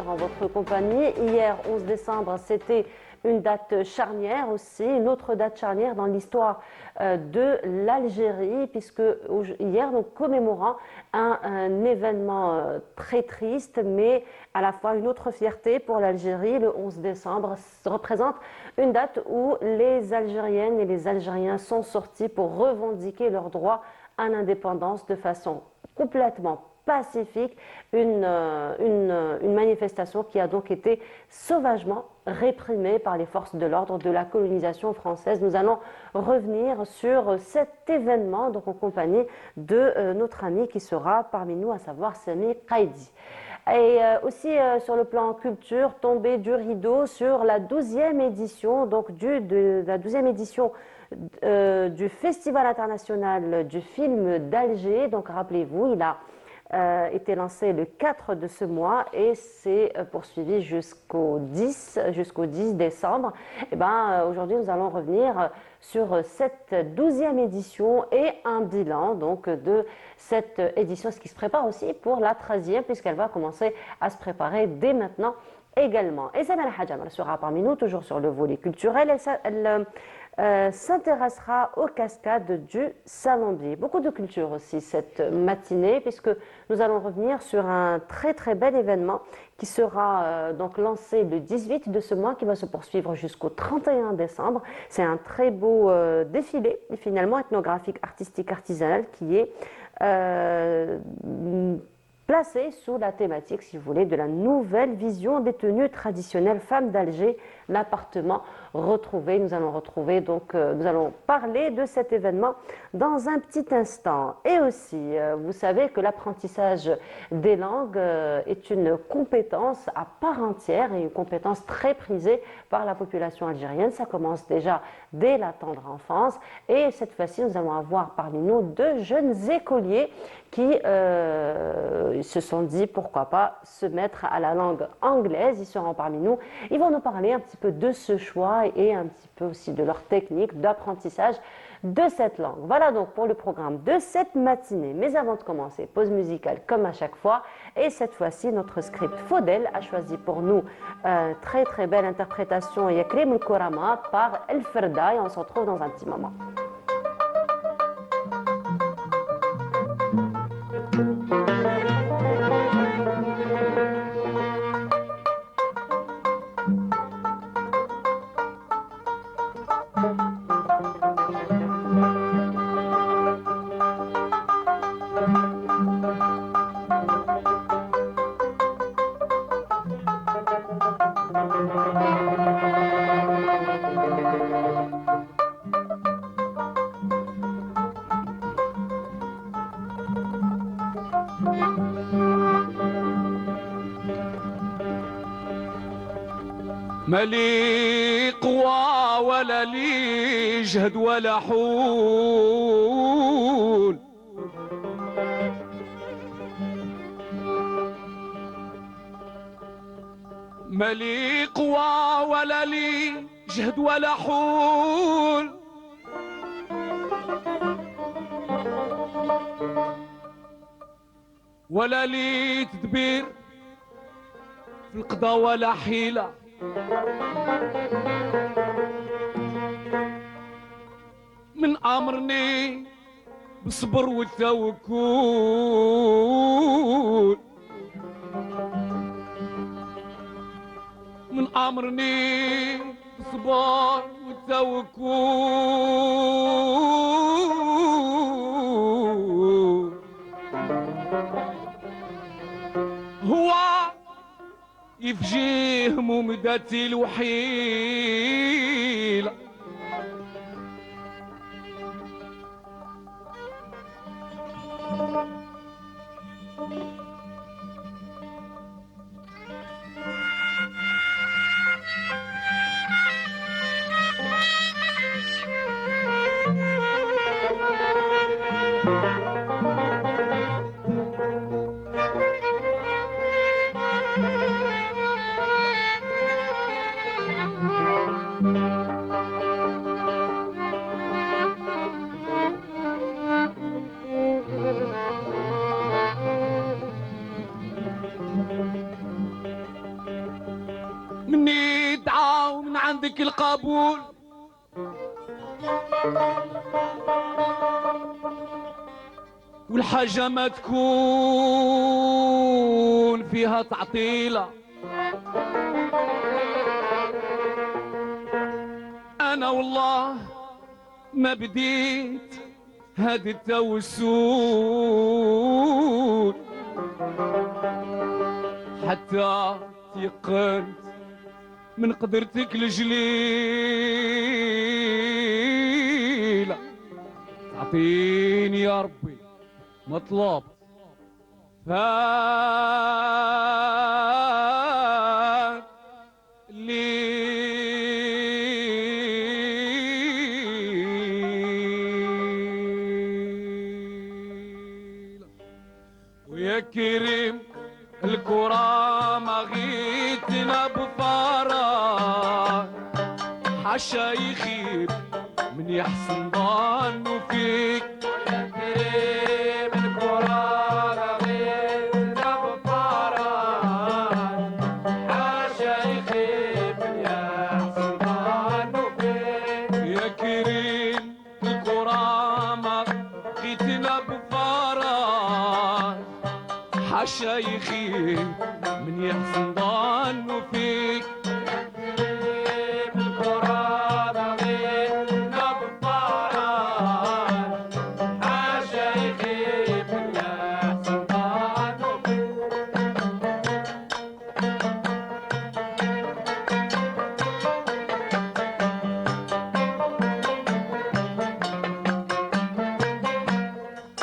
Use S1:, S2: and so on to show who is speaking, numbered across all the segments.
S1: En votre compagnie. Hier, 11 décembre, c'était une date charnière aussi, une autre date charnière dans l'histoire de l'Algérie, puisque hier, nous commémorons un événement très triste, mais à la fois une autre fierté pour l'Algérie. Le 11 décembre représente une date où les Algériennes et les Algériens sont sortis pour revendiquer leur droit à l'indépendance de façon complètement pacifique, une manifestation qui a donc été sauvagement réprimée par les forces de l'ordre de la colonisation française. Nous allons revenir sur cet événement donc en compagnie de notre ami qui sera parmi nous, à savoir Sami Qaïdi. Et aussi sur le plan culture, tombée du rideau sur la 12e édition, donc de la 12e édition du Festival international du film d'Alger. Donc rappelez-vous, il a été lancé le 4 de ce mois et s'est poursuivi jusqu'au 10 décembre. Et aujourd'hui, nous allons revenir sur cette 12e édition et un bilan donc, de cette édition, ce qui se prépare aussi pour la 13e, puisqu'elle va commencer à se préparer dès maintenant également. Et Samira Hadjam sera parmi nous, toujours sur le volet culturel. Elle s'intéressera aux cascades du Salambier. Beaucoup de culture aussi cette matinée, puisque nous allons revenir sur un très très bel événement qui sera donc lancé le 18 de ce mois, qui va se poursuivre jusqu'au 31 décembre. C'est un très beau défilé, finalement ethnographique, artistique, artisanal, qui est placé sous la thématique, si vous voulez, de la nouvelle vision des tenues traditionnelles femmes d'Alger, l'appartement retrouvé. Nous allons parler de cet événement dans un petit instant. Et aussi, vous savez que l'apprentissage des langues est une compétence à part entière et une compétence très prisée par la population algérienne. Ça commence déjà dès la tendre enfance. Et cette fois-ci, nous allons avoir parmi nous deux jeunes écoliers qui se sont dit pourquoi pas se mettre à la langue anglaise. Ils seront parmi nous. Ils vont nous parler un petit peu de ce choix et un petit peu aussi de leur technique d'apprentissage de cette langue. Voilà donc pour le programme de cette matinée. Mais avant de commencer, pause musicale comme à chaque fois. Et cette fois-ci, notre script Faudel a choisi pour nous très très belle interprétation Yakrim El-Kourama par El Ferda. Et on se retrouve dans un petit moment.
S2: مالي قوى ولا لي جهد ولا حول مالي قوى ولا لي جهد ولا حول ولا لي تدبير في القضاء ولا حيلة من أمرني بصبر والتوكل من أمرني بصبر والتوكل هو يفجيه ممدتي الوحيلة بك القبول. والحاجة ما تكون فيها تعطيلة. أنا والله ما بديت هاد التوسل حتى تيقنت من قدرتك الجليلة. تعطيني يا ربي مطلب ويا كريم الكرة ما غيتنا بفراغ. حاشا يخيب من يحسن ظنه فيك. ويا كريم الكرة ما غيتنا بفراغ. حاشا يخيب من يحسن ظنه فيك. يا كريم الكرة ما غيتنا بفراغ. حاشا يخيب من يحسن ظنه فيك.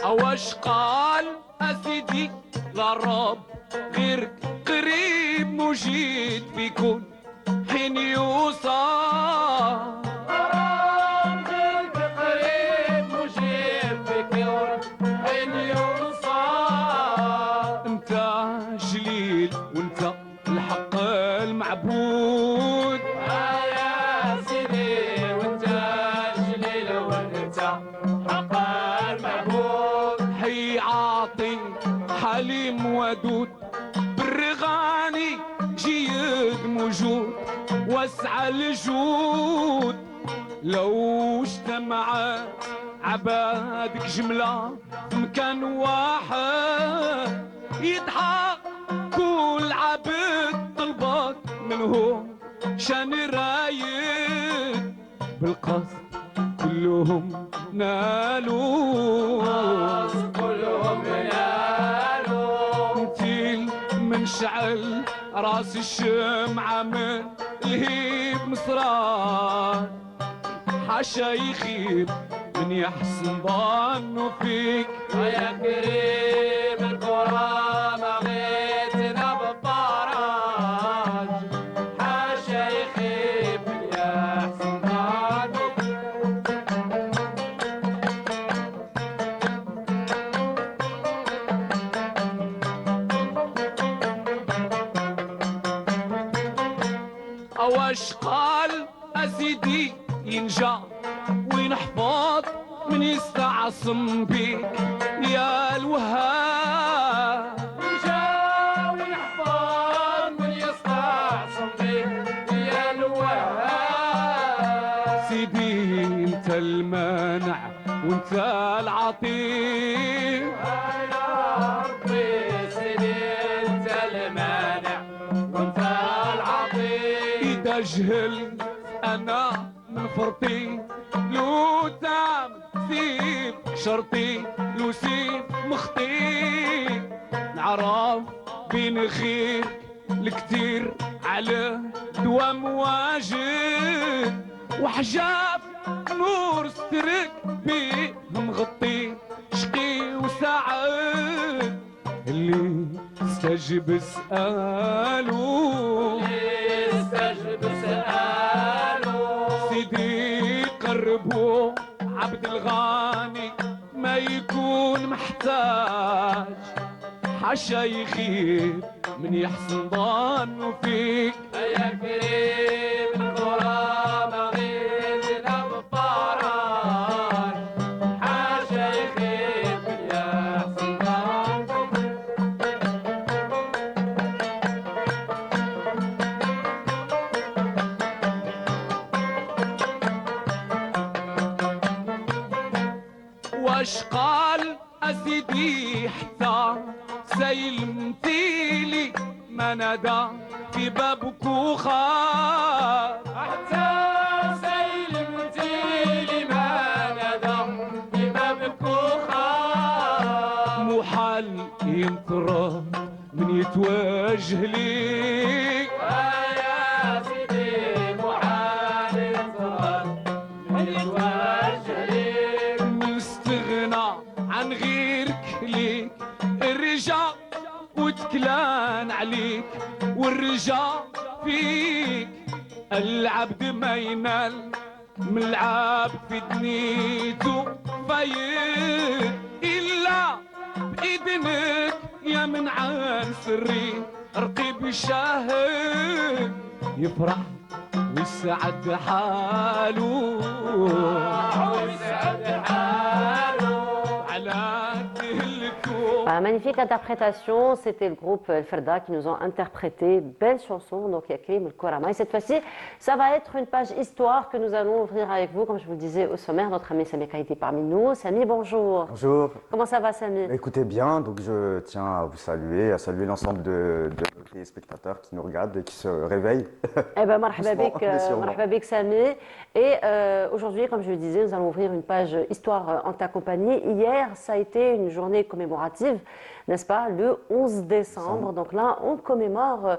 S2: أواش قال أسيدي للرب غيرك قريب مجيد بيكون حين يوصل. غيرك قريب مجيب بيكون حين يوصل. انت جليل وانت الحق المعبود. يا سيدي وانت جليل وانت حق المعبود. حي عاطي حليم ودود بالرغاني جيد موجود واسع الجود. لو اجتمعت عبادك جملة في مكان واحد يضحك كل عبد طلبك منهم شان رايد. بالقصد كلهم نالوا كلهم نالوا. انتي منشعل راس الشمعة من الهيب مصران. حاشا يخيب من يحسن ظنه فيك. يا كريم الكرة ما غيتنا بفراج. حاشا يخيب من يحسن ظنه أواش قال أسيدي ينجا وينحفظ من يستعصم بيك يا الوهاب. ينجا وينحفظ من يستعصم بيك يا الوهاب. سيدي انت المانع وانت العطيف. يا ربي سيدي انت المانع وانت العطيف. اذا جهل انا من فرطي لو تعمل سيب شرطي لو سيب مخطي. نعرف بين خير الكتير على دوام واجد. وحجاب نور سترك بيه مغطي شقي وسعد. اللي استجب اسأله استجب اسأله. سيدي قربوا عبد الغاني ما يكون محتاج. حاشا يخيب من يحسن ظنه فيك. يا كريم الكرة ما غيتنا بفراج. حاشا يخيب من يحسن ظنه فيك. واش قال أسيدي حتى سيلمتيلي ما نادى في بابك وخار حتى سيلمتيلي ما نادى في بابك وخار محال ينطر من يتواجه ليك يا سيدي محال ينطر من يتواجه ليك نستغنى عن غيرك ليك الرجا وتكلان عليك والرجا فيك العبد ما ينال من العاب في دنيته فايد إلا بإذنك يا من عن سري رقيب الشاهد يفرح ويسعد حاله ويسعد حاله على
S1: Magnifique interprétation, c'était le groupe El Ferda qui nous ont interprété belle chanson, donc Yakim El Korama. Et cette fois-ci, ça va être une page histoire que nous allons ouvrir avec vous, comme je vous le disais au sommaire. Notre ami Sami a été parmi nous. Sami, bonjour.
S3: Bonjour.
S1: Comment ça va, Sami?
S3: Écoutez bien, donc je tiens à vous saluer, à saluer l'ensemble de nos spectateurs qui nous regardent et qui se réveillent.
S1: Eh bien, marhaba bik, Sami. Et aujourd'hui, comme je le disais, nous allons ouvrir une page histoire en ta compagnie. Hier, ça a été une journée commémorative, n'est-ce pas, le 11 décembre. Donc là, on commémore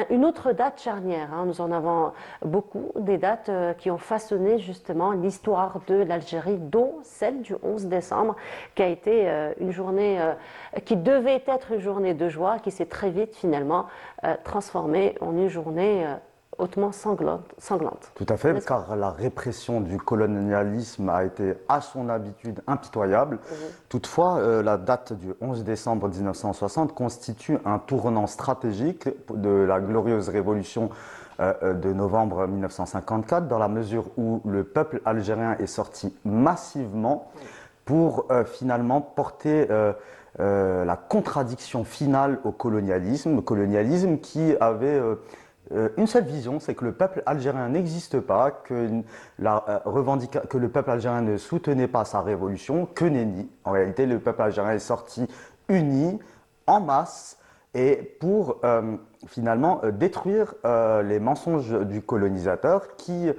S1: une autre date charnière. Nous en avons beaucoup, des dates qui ont façonné justement l'histoire de l'Algérie, dont celle du 11 décembre, qui a été une journée qui devait être une journée de joie, qui s'est très vite finalement transformée en une journée hautement sanglante.
S3: Tout à fait, car la répression du colonialisme a été à son habitude impitoyable. Toutefois, la date du 11 décembre 1960 constitue un tournant stratégique de la glorieuse révolution de novembre 1954, dans la mesure où le peuple algérien est sorti massivement pour finalement porter la contradiction finale au colonialisme qui avait une seule vision, c'est que le peuple algérien n'existe pas, que le peuple algérien ne soutenait pas sa révolution, que nenni. En réalité, le peuple algérien est sorti uni, en masse, et pour finalement détruire les mensonges du colonisateur qui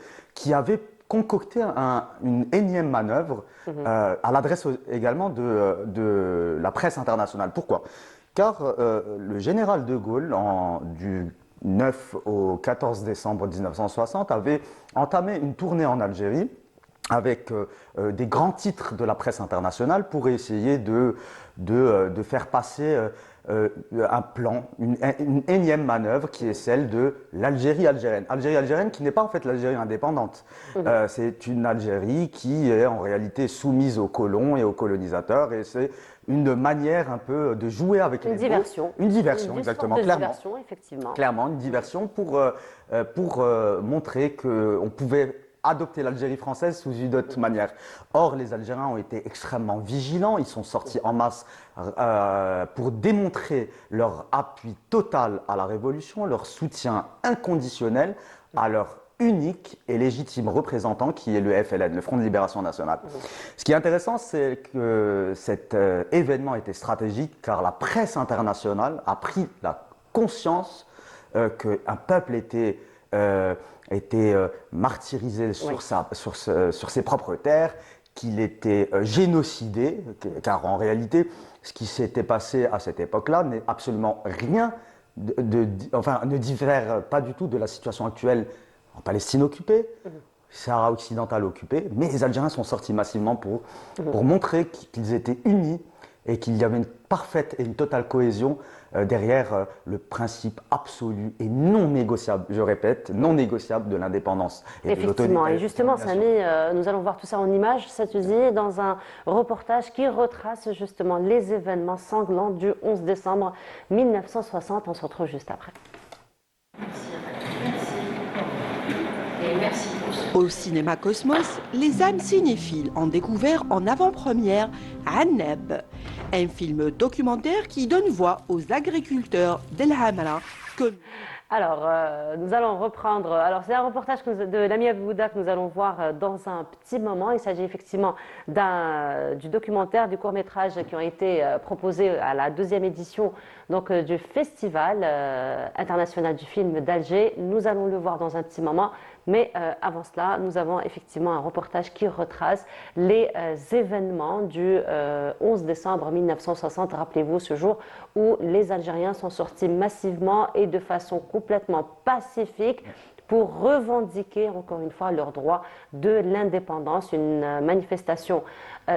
S3: avait concocté une énième manœuvre à l'adresse également de la presse internationale. Pourquoi? Car le général de Gaulle, du 9 au 14 décembre 1960, avait entamé une tournée en Algérie avec des grands titres de la presse internationale pour essayer de faire passer un plan, une énième manœuvre qui est celle de l'Algérie algérienne. Algérie algérienne qui n'est pas en fait l'Algérie indépendante. C'est une Algérie qui est en réalité soumise aux colons et aux colonisateurs, et c'est une manière un peu de jouer avec les mots. Une diversion, exactement. Clairement.
S1: Diversion, effectivement.
S3: Clairement, une diversion pour montrer qu'on pouvait adopter l'Algérie française sous une autre manière. Or, les Algériens ont été extrêmement vigilants, ils sont sortis en masse pour démontrer leur appui total à la révolution, leur soutien inconditionnel à leur unique et légitime représentant qui est le FLN, le Front de Libération Nationale. Ce qui est intéressant, c'est que cet événement était stratégique car la presse internationale a pris la conscience qu'un peuple était martyrisé sur ses propres terres, qu'il était génocidé, car en réalité, ce qui s'était passé à cette époque-là n'est absolument rien, ne diffère pas du tout de la situation actuelle en Palestine occupée, Sahara occidental occupée, mais les Algériens sont sortis massivement pour montrer qu'ils étaient unis et qu'il y avait une parfaite et une totale cohésion derrière le principe absolu et non négociable, je répète, non négociable de l'indépendance et de l'autonomie.
S1: Effectivement, et justement, Sami, nous allons voir tout ça en images, cette usine, dans un reportage qui retrace justement les événements sanglants du 11 décembre 1960. On se retrouve juste après.
S4: Au cinéma Cosmos, les âmes cinéphiles ont découvert en avant-première Anneb, un film documentaire qui donne voix aux agriculteurs d'El Hamra.
S1: Alors, nous allons reprendre. Alors, c'est un reportage de Lamia Bouda que nous allons voir dans un petit moment. Il s'agit effectivement du documentaire, du court-métrage qui ont été proposés à la deuxième édition donc, du Festival international du film d'Alger. Nous allons le voir dans un petit moment. Mais avant cela, nous avons effectivement un reportage qui retrace les événements du 11 décembre 1960. Rappelez-vous ce jour où les Algériens sont sortis massivement et de façon complètement pacifique pour revendiquer encore une fois leur droit de l'indépendance. Une manifestation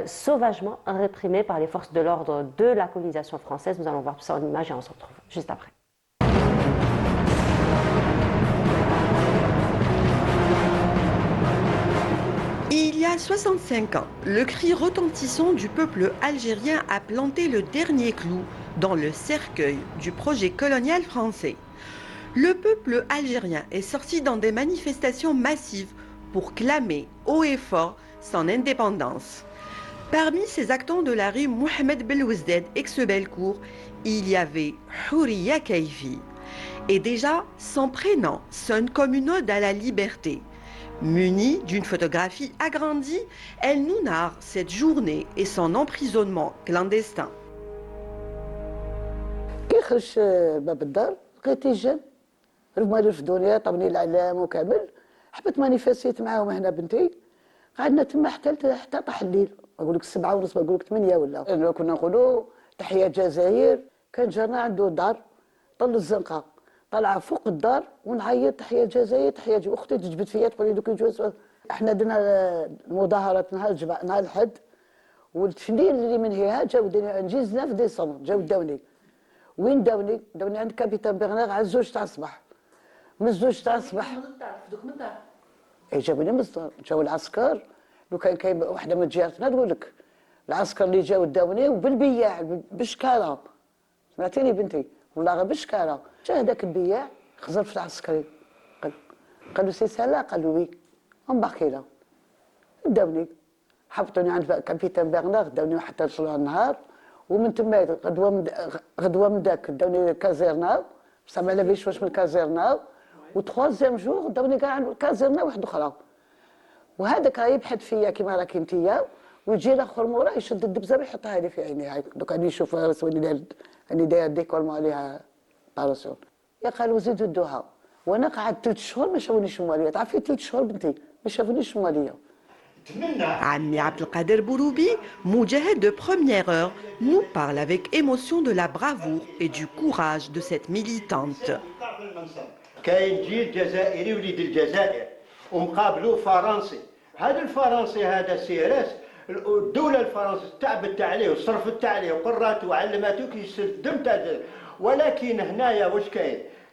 S1: sauvagement réprimée par les forces de l'ordre de la colonisation française. Nous allons voir tout ça en images et on se retrouve juste après.
S4: Il y a 65 ans, le cri retentissant du peuple algérien a planté le dernier clou dans le cercueil du projet colonial français. Le peuple algérien est sorti dans des manifestations massives pour clamer haut et fort son indépendance. Parmi ces acteurs de la rue Mohamed Belouizdad, ex-Bellecour, il y avait Houria Kaifi. Et déjà, son prénom sonne comme une ode à la liberté. Munie d'une photographie agrandie, elle nous narre cette journée et son emprisonnement clandestin.
S5: كي خرج باب الدار لقيت تيجان هما رفدوني عطاوني الاعلام وكامل حبيت مانيفيستيت معاهم هنا بنتي قعدنا تما حتى طاح الليل نقول لك 7 ونص نقول لك 8 ولا كنا نقولوا تحية جزائر كان جارنا عنده دار طل الزنقه طالعه فوق الدار ونعيط تحية جزائر تحية اختي تجبد فيا تقول لي دوك يجوز احنا درنا المظاهرات نهار الحد والتنين اللي من هيها جاو نجيزنا في ديسمبر جاو داوني وين داوني عند كابيتان برنار على الزوج تاع الصباح من الزوج تاع الصباح من الدار اي جاوني من الدار جاو العسكر لو كان كاين وحده من جيرتنا تقول لك العسكر اللي جاو داوني وبالبياع بشكاله سمعتيني بنتي والله غير بشكاله جا هذاك البياع خزر في العسكري قال له سي سالا قال له وي امباركي له داوني حبطوني عند كابيتان برنار داوني حتى طلع النهار ومن تما غدوه من داك داوني كازيرنا بصح ما علابيش واش من كازيرنا وتخوازيام جور داوني كاع عند كازيرنا واحده اخرى وهذاك راه يبحث فيا كيما راك انتيا ويجي الاخر موراه يشد الدبزه ويحطها لي في عيني هاك دوك راني نشوف راني داير ديكولمون عليها باراسول يا قالوا زيدوا دوها وانا قعدت 3 شهور ما شافونيش مواليه تعرفي 3 شهور بنتي ما شافونيش مواليه
S4: Ami Abdelkader Bouroubi, Moudjahid de première heure, nous parle avec émotion de la bravoure et du courage de cette militante.
S6: كاين جيل جزائري وليد الجزائر ومقابلو فرنسي هذا الفرنسي هذا سيراس الدولة الفرنسية تعبت عليه وصرفت عليه وقراته وعلمته كي ولكن هنايا واش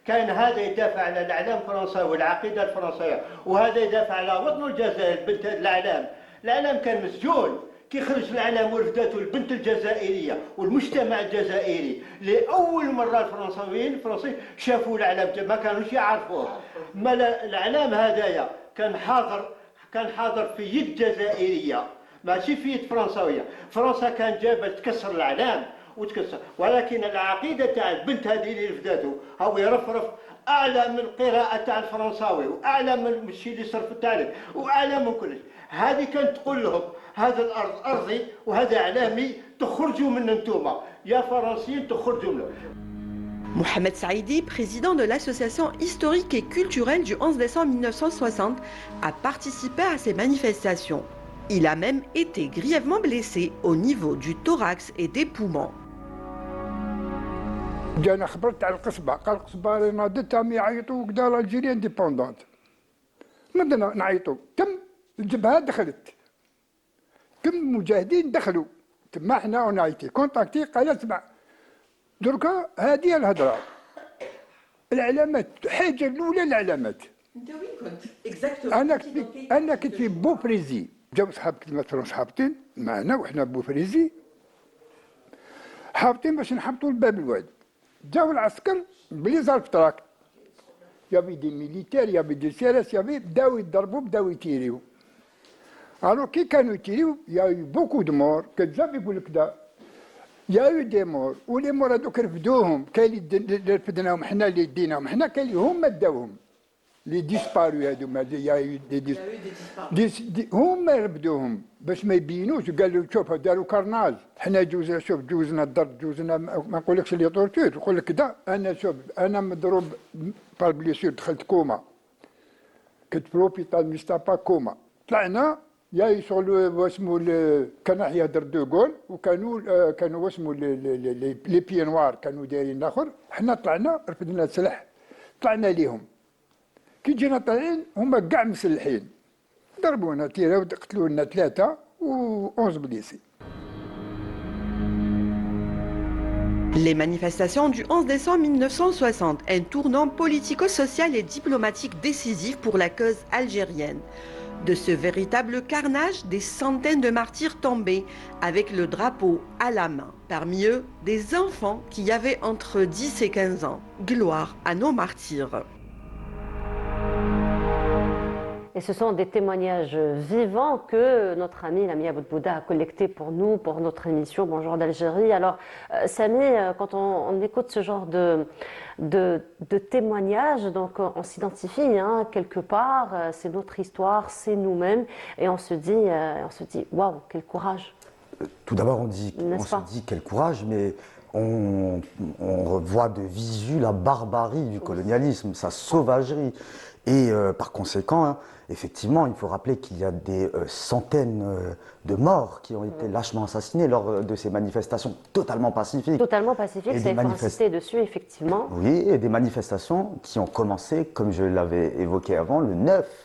S6: كاين هذا يدافع على الاعلام الفرنساوي والعقيده الفرنسيه وهذا يدافع على وطن الجزائر بنت هذا الاعلام كان مسجون كي خرج الاعلام ورفدته البنت الجزائريه والمجتمع الجزائري لاول مره الفرنسيين شافوا الاعلام ما كانوش يعرفوه ما الاعلام هذايا كان حاضر في يد جزائريه ماشي في يد فرنساويه فرنسا كان جابت تكسر الاعلام وتكسر ولكن العقيده تاع البنت هذه اللي رفدته هو يرفرف اعلى من القراءه تاع الفرنساوي واعلى من الشيء اللي صرفت عليه واعلى من كل شيء هذه كانت تقول لهم هذا الارض ارضي وهذا اعلامي تخرجوا من انتوما يا فرنسيين تخرجوا منه.
S4: Mohamed Saïdi, président de l'association historique et culturelle du 11 décembre 1960, a participé à ces manifestations. Il a même été grièvement blessé au niveau du thorax et des poumons.
S7: جانا خبرت على القصبة قال القصبة ناضتهم يعيطوا وكذا الجيري انديبوندونت نضنا نعيطوا تم الجبهة دخلت كم مجاهدين دخلوا تما حنا ونعيطي كونتاكتي قال اسمع دركا هذه الهضرة العلامات الحاجة الأولى العلامات
S4: انت وين كنت؟
S7: أنا كنت في بوفريزي جاو صحابتي مثلا صحابتين معنا وحنا بوفريزي حابطين باش نحبطوا الباب الواد جاو العسكر بلي زارف تراك يافي دي ميليتير يافي دي سيرس يافي بداو يضربوا بداو يتيريو الو كي كانوا يتيريو يا بوكو دو مور كتزاف يقول لك دا يا يو دي مور ولي مور هذوك رفدوهم، كاين اللي رفدناهم حنا اللي ديناهم حنا، كاين اللي هما داوهم لي ديسبارو هذوما يا يو دي هما رفدوهم باش ما يبينوش، قالوا شوف داروا كارناج، حنا جوزنا شوف جوزنا الضرب جوزنا ما نقولكش اللي طورتور، نقول لك دا انا شوف انا مضروب بار بليسير دخلت كوما، كنت في لوبيتال ميستابا كوما، طلعنا يا يشغلوا واسمو كان يهدر دوغول كانوا واسمو لي بي نوار كانوا دايرين الاخر، حنا طلعنا رفدنا السلاح طلعنا ليهم، كي جينا طالعين هما كاع مسلحين، ضربونا تيراو قتلوا لنا 3 و11 بليسي.
S4: Les manifestations du 11 décembre 1960, un tournant politico-social et diplomatique décisif pour la cause algérienne. De ce véritable carnage, des centaines de martyrs tombaient avec le drapeau à la main. Parmi eux, des enfants qui avaient entre 10 et 15 ans. Gloire à nos martyrs.
S1: Et ce sont des témoignages vivants que notre ami Lamia Boudbouda a collectés pour nous, pour notre émission Bonjour d'Algérie. Alors, Samy, quand on écoute ce genre de témoignages, donc on s'identifie quelque part, c'est notre histoire, c'est nous-mêmes, et on se dit waouh, quel courage.
S3: Tout d'abord, on se dit quel courage, mais on voit de visu la barbarie du colonialisme, sa sauvagerie. Et par conséquent, effectivement, il faut rappeler qu'il y a des centaines de morts qui ont été lâchement assassinés lors de ces manifestations totalement pacifiques.
S1: Totalement pacifiques, ça il faut insister dessus, effectivement.
S3: Oui, et des manifestations qui ont commencé, comme je l'avais évoqué avant,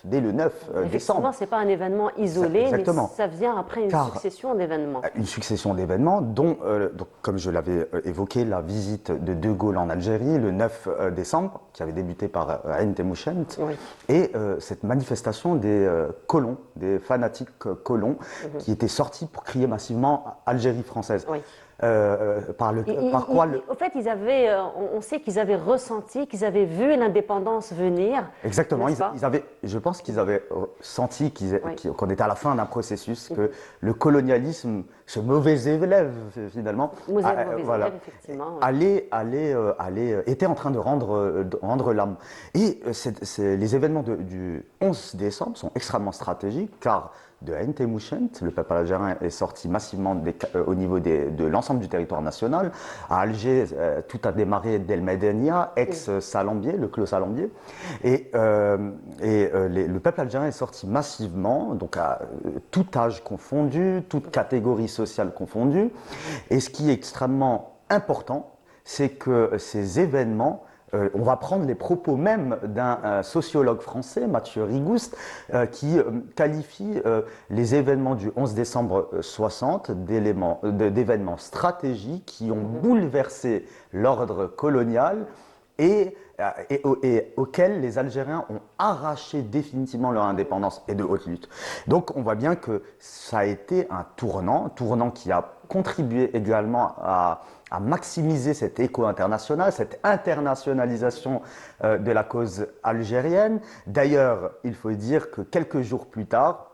S3: dès le 9 décembre.
S1: Effectivement, ce n'est pas un événement isolé, mais ça vient après une succession d'événements.
S3: Une succession d'événements dont, donc, comme je l'avais évoqué, la visite de De Gaulle en Algérie le 9 décembre, qui avait débuté par Aïn Temouchent, et cette manifestation des colons, des fanatiques colons, qui étaient sortis pour crier massivement Algérie française.
S1: Oui.
S3: Au
S1: fait, on sait qu'ils avaient ressenti, qu'ils avaient vu l'indépendance venir.
S3: Exactement. Je pense qu'ils avaient senti qu'on était à la fin d'un processus, que le colonialisme, ce mauvais élève finalement, était en train de rendre l'âme. Et les événements du 11 décembre sont extrêmement stratégiques, car de Aïn Temouchent, le peuple algérien est sorti massivement au niveau de l'ensemble du territoire national. À Alger, tout a démarré d'El Medenia, ex-Salambier, le clos Salambier. Et le peuple algérien est sorti massivement, donc à tout âge confondu, toute catégorie sociale confondue. Et ce qui est extrêmement important, c'est que ces événements, on va prendre les propos même d'un sociologue français, Mathieu Rigouste, qui qualifie les événements du 11 décembre 60 d'événements stratégiques qui ont bouleversé l'ordre colonial et auxquels les Algériens ont arraché définitivement leur indépendance et de haute lutte. Donc on voit bien que ça a été un tournant qui a contribué également à maximiser cet écho international, cette internationalisation de la cause algérienne. D'ailleurs, il faut dire que quelques jours plus tard,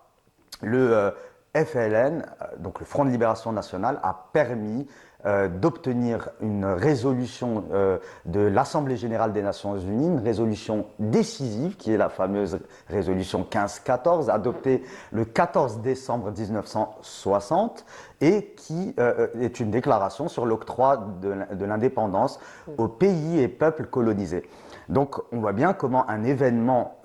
S3: le FLN, donc le Front de Libération Nationale, a permis d'obtenir une résolution de l'Assemblée Générale des Nations Unies, une résolution décisive qui est la fameuse résolution 1514, adoptée le 14 décembre 1960 et qui est une déclaration sur l'octroi de l'indépendance aux pays et peuples colonisés. Donc on voit bien comment un événement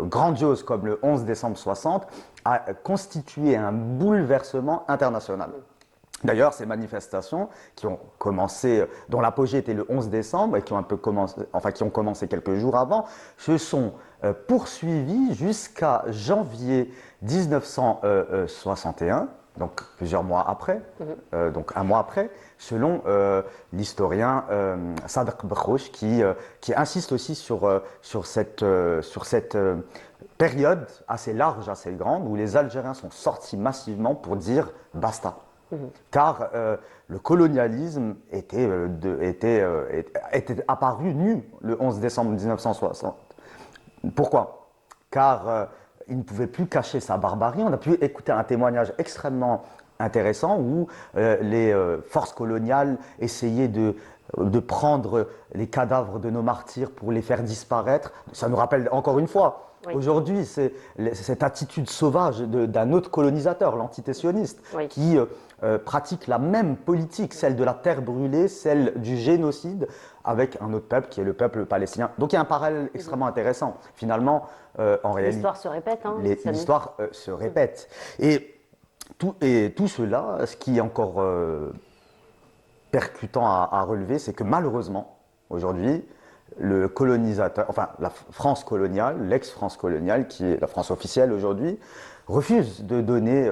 S3: grandiose comme le 11 décembre 60 a constitué un bouleversement international. D'ailleurs, ces manifestations qui ont commencé, dont l'apogée était le 11 décembre et qui ont commencé quelques jours avant, se sont poursuivies jusqu'à janvier 1961, donc plusieurs mois après, donc un mois après, selon l'historien Sadr Brouch, qui insiste aussi sur cette période assez large, assez grande, où les Algériens sont sortis massivement pour dire basta. Car le colonialisme était apparu nu le 11 décembre 1960. Pourquoi? Car il ne pouvait plus cacher sa barbarie. On a pu écouter un témoignage extrêmement intéressant où les forces coloniales essayaient de prendre les cadavres de nos martyrs pour les faire disparaître. Ça nous rappelle encore une fois,
S1: Oui.
S3: aujourd'hui, c'est cette attitude sauvage d'un autre colonisateur, l'antiterroriste,
S1: Oui.
S3: qui pratique la même politique, celle de la terre brûlée, celle du génocide, avec un autre peuple qui est le peuple palestinien. Donc il y a un parallèle extrêmement intéressant. Finalement, en réalité,
S1: L'histoire se répète. Hein,
S3: l'histoire se répète. Et tout cela, ce qui est encore percutant à relever, c'est que malheureusement, aujourd'hui, le colonisateur, enfin la France coloniale, l'ex-France coloniale, qui est la France officielle aujourd'hui, refuse de donner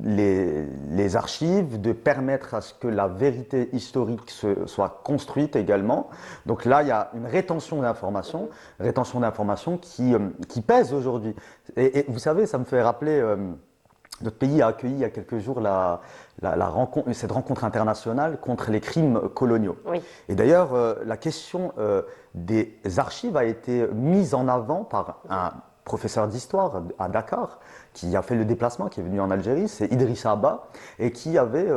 S3: les archives, de permettre à ce que la vérité historique soit construite également. Donc là, il y a une rétention d'informations qui pèse aujourd'hui. Et vous savez, ça me fait rappeler, notre pays a accueilli il y a quelques jours cette rencontre internationale contre les crimes coloniaux.
S1: Oui.
S3: Et d'ailleurs, la question des archives a été mise en avant par un professeur d'histoire à Dakar, qui a fait le déplacement, qui est venu en Algérie, c'est Idrissa Abba, et qui avait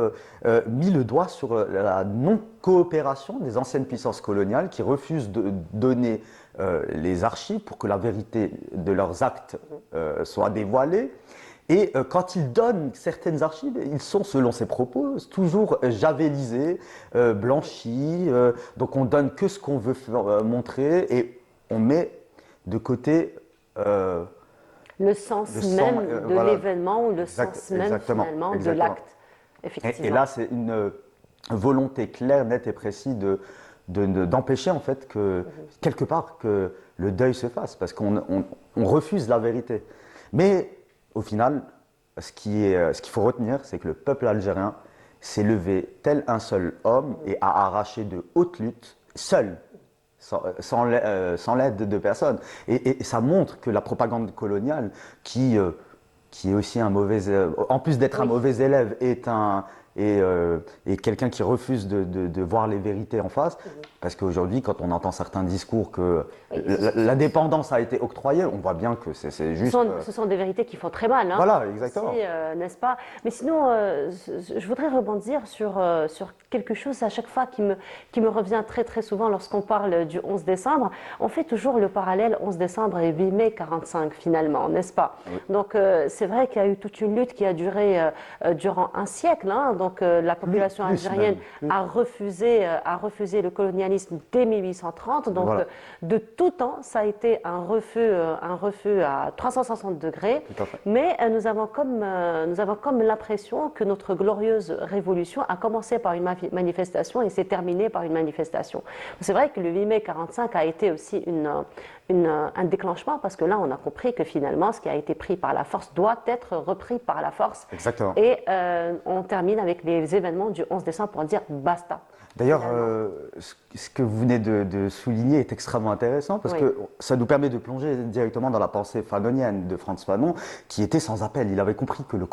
S3: mis le doigt sur la non-coopération des anciennes puissances coloniales qui refusent de donner les archives pour que la vérité de leurs actes soit dévoilée. Et quand ils donnent certaines archives, ils sont, selon ses propos, toujours javelisés, blanchis. Donc on donne que ce qu'on veut montrer et on met de côté
S1: le sens même de
S3: voilà.
S1: l'événement ou le sens même finalement de l'acte. Effectivement.
S3: Et là, c'est une volonté claire, nette et précise d'empêcher en fait que, quelque part, que le deuil se fasse, parce qu'on refuse la vérité. Mais au final, ce qu'il faut retenir, c'est que le peuple algérien s'est levé tel un seul homme et a arraché de haute lutte, seul, sans l'aide de personne. Et ça montre que la propagande coloniale, qui est aussi un mauvais, en plus d'être un mauvais élève, est quelqu'un qui refuse de voir les vérités en face, parce qu'aujourd'hui, quand on entend certains discours que l'indépendance a été octroyée, on voit bien que c'est juste...
S1: Ce sont des vérités qui font très mal. Hein,
S3: voilà, exactement.
S1: N'est-ce pas? Mais sinon, je voudrais rebondir sur quelque chose à chaque fois qui me revient très très souvent lorsqu'on parle du 11 décembre. On fait toujours le parallèle 11 décembre et 8 mai 45 finalement, n'est-ce pas? Oui. Donc c'est vrai qu'il y a eu toute une lutte qui a duré durant un siècle. Hein, donc la population algérienne a refusé le colonialisme dès 1830. Donc voilà. De tout temps, ça a été un refus à 360 degrés. Mais nous avons comme l'impression que notre glorieuse révolution a commencé par une manifestation et s'est terminée par une manifestation. C'est vrai que le 8 mai 45 a été aussi un déclenchement, parce que là, on a compris que finalement, ce qui a été pris par la force doit être repris par la force.
S3: Exactement.
S1: Et on termine avec les événements du 11 décembre pour dire basta.
S3: D'ailleurs, ce que vous venez de souligner est extrêmement intéressant, parce que ça nous permet de plonger directement dans la pensée fanonienne de Frantz Fanon, qui était sans appel. Il avait compris que le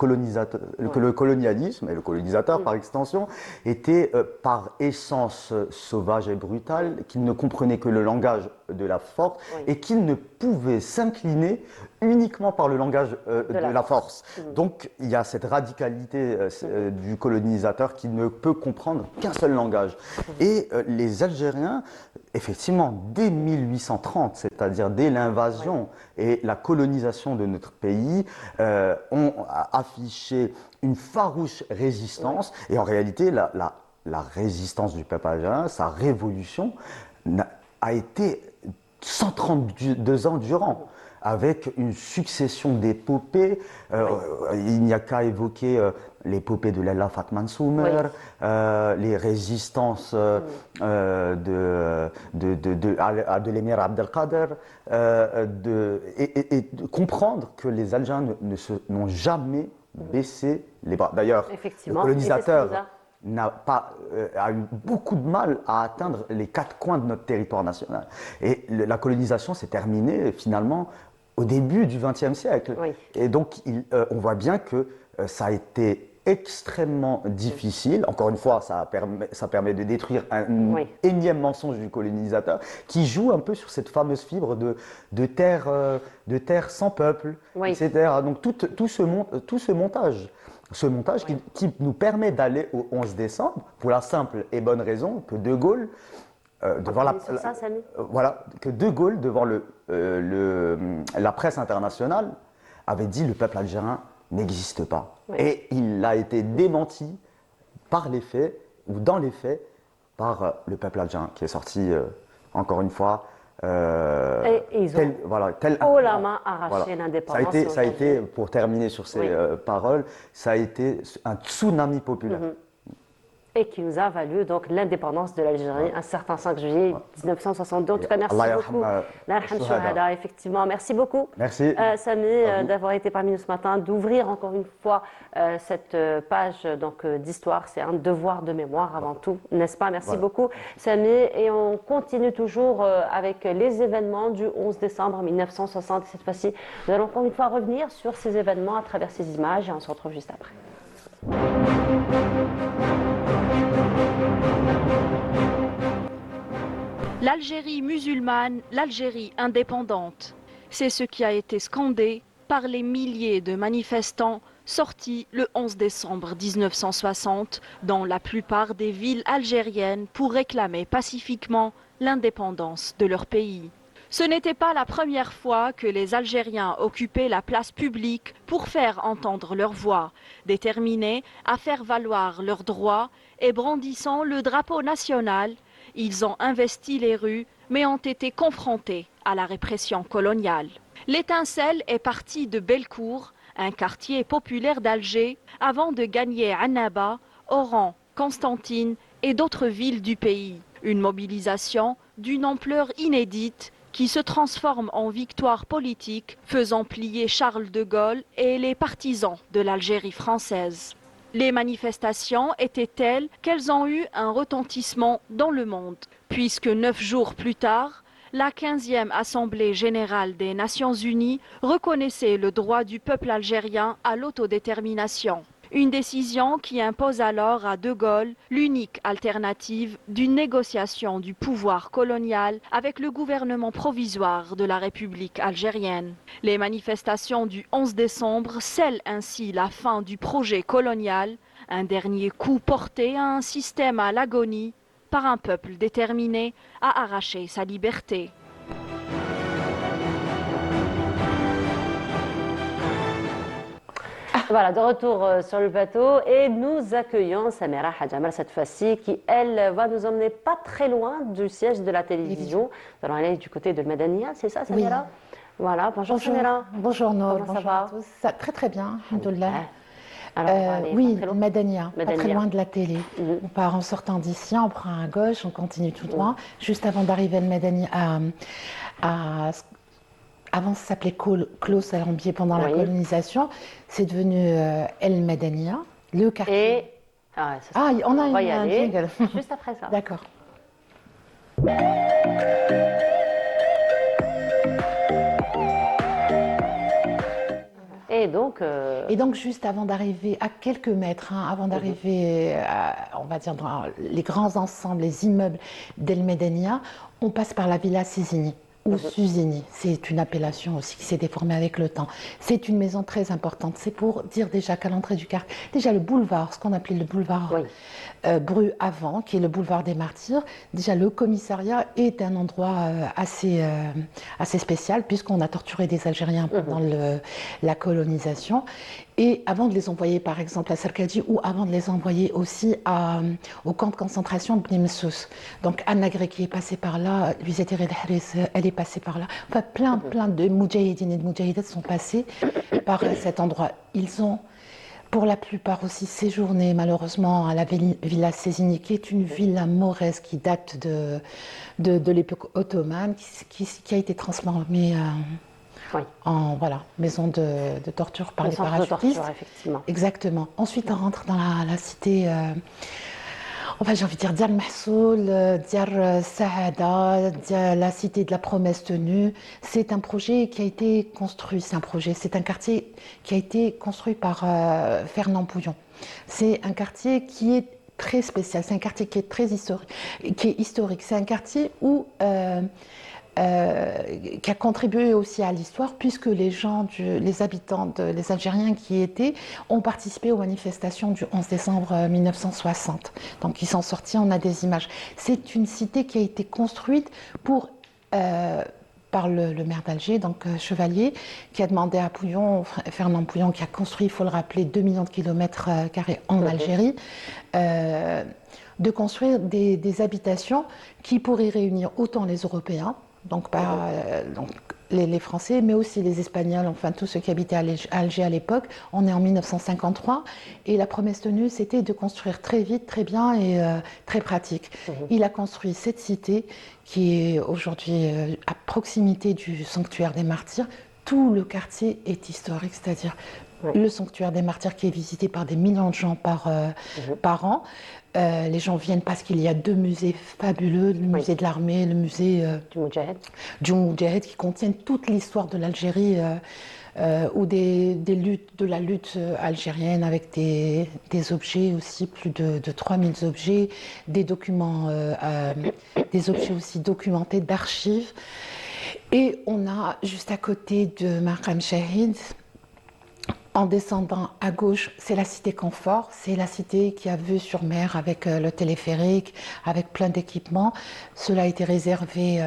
S3: colonialisme, et le colonisateur par extension, était par essence sauvage et brutal, qu'il ne comprenait que le langage de la force et qu'il ne pouvait s'incliner uniquement par le langage de la force. Donc il y a cette radicalité du colonisateur qui ne peut comprendre qu'un seul langage. Et les Algériens, effectivement, dès 1830, c'est-à-dire dès l'invasion et la colonisation de notre pays, ont affiché une farouche résistance. Et en réalité, la résistance du peuple algérien, sa révolution, a été 132 ans durant, avec une succession d'épopées. Il n'y a qu'à évoquer l'épopée de Lalla Fatma Soumer, les résistances de l'émir Abdelkader, et de comprendre que les Algériens n'ont jamais baissé les bras. D'ailleurs, le colonisateur a eu beaucoup de mal à atteindre les 4 coins de notre territoire national. Et la colonisation s'est terminée finalement au début du XXe siècle. Et donc on voit bien que ça a été extrêmement difficile. Encore une fois, ça permet de détruire un énième mensonge du colonisateur qui joue un peu sur cette fameuse fibre de terre sans peuple, etc. Donc tout ce montage ce montage qui nous permet d'aller au 11 décembre pour la simple et bonne raison que De Gaulle, devant que De Gaulle, devant la presse internationale, avait dit le peuple algérien n'existe pas. Oui. Et il a été démenti par les faits, ou dans les faits, par le peuple algérien, qui est sorti, encore une fois,
S1: et ils ont haut la main arraché l'indépendance.
S3: Ça a été, pour terminer sur ces paroles, ça a été un tsunami populaire.
S1: Et qui nous a valu donc l'indépendance de l'Algérie un certain 5 juillet 1962. En tout cas, merci beaucoup. Effectivement, merci beaucoup.
S3: Merci.
S1: Samy, d'avoir été parmi nous ce matin, d'ouvrir encore une fois cette page d'histoire. C'est un devoir de mémoire avant tout, n'est-ce pas? Merci beaucoup, Samy. Et on continue toujours avec les événements du 11 décembre 1960. Cette fois-ci, nous allons encore une fois revenir sur ces événements à travers ces images et on se retrouve juste après.
S8: L'Algérie musulmane, l'Algérie indépendante. C'est ce qui a été scandé par les milliers de manifestants sortis le 11 décembre 1960 dans la plupart des villes algériennes pour réclamer pacifiquement l'indépendance de leur pays. Ce n'était pas la première fois que les Algériens occupaient la place publique pour faire entendre leur voix, déterminés à faire valoir leurs droits et brandissant le drapeau national. Ils ont investi les rues, mais ont été confrontés à la répression coloniale. L'étincelle est partie de Bellecour, un quartier populaire d'Alger, avant de gagner Annaba, Oran, Constantine et d'autres villes du pays. Une mobilisation d'une ampleur inédite qui se transforme en victoire politique, faisant plier Charles de Gaulle et les partisans de l'Algérie française. Les manifestations étaient telles qu'elles ont eu un retentissement dans le monde, puisque 9 jours plus tard, la 15e Assemblée générale des Nations unies reconnaissait le droit du peuple algérien à l'autodétermination. Une décision qui impose alors à De Gaulle l'unique alternative d'une négociation du pouvoir colonial avec le gouvernement provisoire de la République algérienne. Les manifestations du 11 décembre scellent ainsi la fin du projet colonial, un dernier coup porté à un système à l'agonie par un peuple déterminé à arracher sa liberté.
S1: Voilà, de retour sur le plateau et nous accueillons Samira Hadjamal cette fois-ci qui, elle, va nous emmener pas très loin du siège de la télévision. Nous allons aller du côté de Madania, c'est ça Samira? Oui. Voilà, bonjour Samira.
S9: Bonjour Nour, bonjour à tous. Ça, très très bien, alhamdoulilah. Oui, Madania, pas très loin de la télé. On part en sortant d'ici, on prend à gauche, on continue tout droit. Juste avant d'arriver à Madania, avant, ça s'appelait Clos Alambier pendant la colonisation. C'est devenu El Madania, le quartier.
S1: Et...
S9: on a
S1: y aller juste après ça.
S9: D'accord.
S1: Et donc,
S9: juste avant d'arriver à quelques mètres, avant d'arriver, on va dire, dans les grands ensembles, les immeubles d'El Medania, on passe par la Villa Sisini. Ou Suzini, c'est une appellation aussi qui s'est déformée avec le temps. C'est une maison très importante. C'est pour dire déjà qu'à l'entrée du quartier, déjà le boulevard, ce qu'on appelait le boulevard Bru avant, qui est le boulevard des Martyrs, déjà le commissariat est un endroit assez spécial puisqu'on a torturé des Algériens pendant la colonisation. Et avant de les envoyer par exemple à Sarkadi ou avant de les envoyer aussi au camp de concentration de Bni Messous. Donc Anna Gré qui est passée par là, Luisette Red Haris, elle est passée par là. Enfin plein de Moudjahidines et de Moudjahidettes sont passés par cet endroit. Ils ont pour la plupart aussi séjourné malheureusement à la Villa Sésini, qui est une villa mauresque qui date de l'époque ottomane, qui a été transformée en maison de torture par les parachutistes.
S1: Effectivement.
S9: Exactement. Ensuite, on rentre dans la cité, j'ai envie de dire Diar Mahsoul, Diar Saada, la cité de la promesse tenue. C'est un projet qui a été construit, c'est un quartier qui a été construit par Fernand Pouillon. C'est un quartier qui est très spécial, c'est un quartier qui est très historique, C'est un quartier où qui a contribué aussi à l'histoire, puisque les habitants, les Algériens qui y étaient, ont participé aux manifestations du 11 décembre 1960. Donc ils sont sortis, on a des images. C'est une cité qui a été construite par le maire d'Alger, donc Chevalier, qui a demandé à Fernand Pouillon, qui a construit, il faut le rappeler, 2 millions de kilomètres carrés en Algérie, de construire des habitations qui pourraient réunir autant les Européens, donc les Français, mais aussi les Espagnols, enfin tous ceux qui habitaient à Alger à l'époque. On est en 1953 et la promesse tenue, c'était de construire très vite, très bien et très pratique. Il a construit cette cité qui est aujourd'hui à proximité du sanctuaire des Martyrs. Tout le quartier est historique, c'est-à-dire le sanctuaire des Martyrs qui est visité par des millions de gens par an. Les gens viennent parce qu'il y a 2 musées fabuleux, le musée de l'armée, le musée du Moudjahed, qui contiennent toute l'histoire de l'Algérie ou de la lutte algérienne, avec des objets aussi, plus de 3000 objets, des documents, des objets aussi documentés d'archives. Et on a juste à côté de Maqam Chahid, en descendant à gauche, c'est la cité Confort, c'est la cité qui a vue sur mer avec le téléphérique, avec plein d'équipements. Cela a été réservé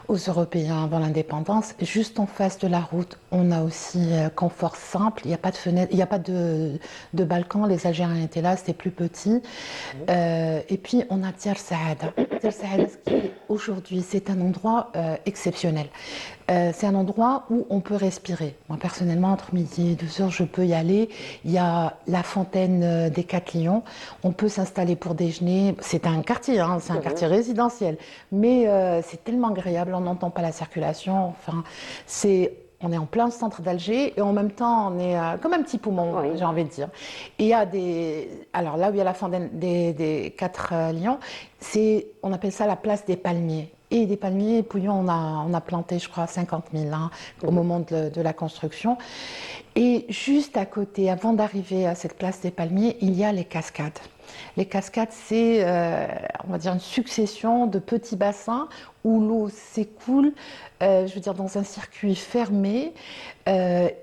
S9: aux Européens avant l'indépendance. Juste en face de la route, on a aussi Confort simple, il n'y a pas de fenêtre, il n'y a pas de balcon, les Algériens étaient là, c'était plus petit. Et puis on a Tier Saada. Tier Saada, qui aujourd'hui, c'est un endroit exceptionnel. C'est un endroit où on peut respirer. Moi, personnellement, entre midi et 2h, je peux y aller. Il y a la fontaine des 4 Lions. On peut s'installer pour déjeuner. C'est un quartier, hein, c'est un quartier résidentiel. Mais c'est tellement agréable, on n'entend pas la circulation. Enfin, on est en plein centre d'Alger et en même temps, on est comme un petit poumon, j'ai envie de dire. Et il y a alors là où il y a la fontaine des 4 Lions, on appelle ça la place des palmiers. Et des palmiers, Pouillon, on a planté, je crois, 50 000 au moment de la construction. Et juste à côté, avant d'arriver à cette place des palmiers, il y a les cascades. Les cascades, c'est, on va dire, une succession de petits bassins où l'eau s'écoule, je veux dire, dans un circuit fermé. Elle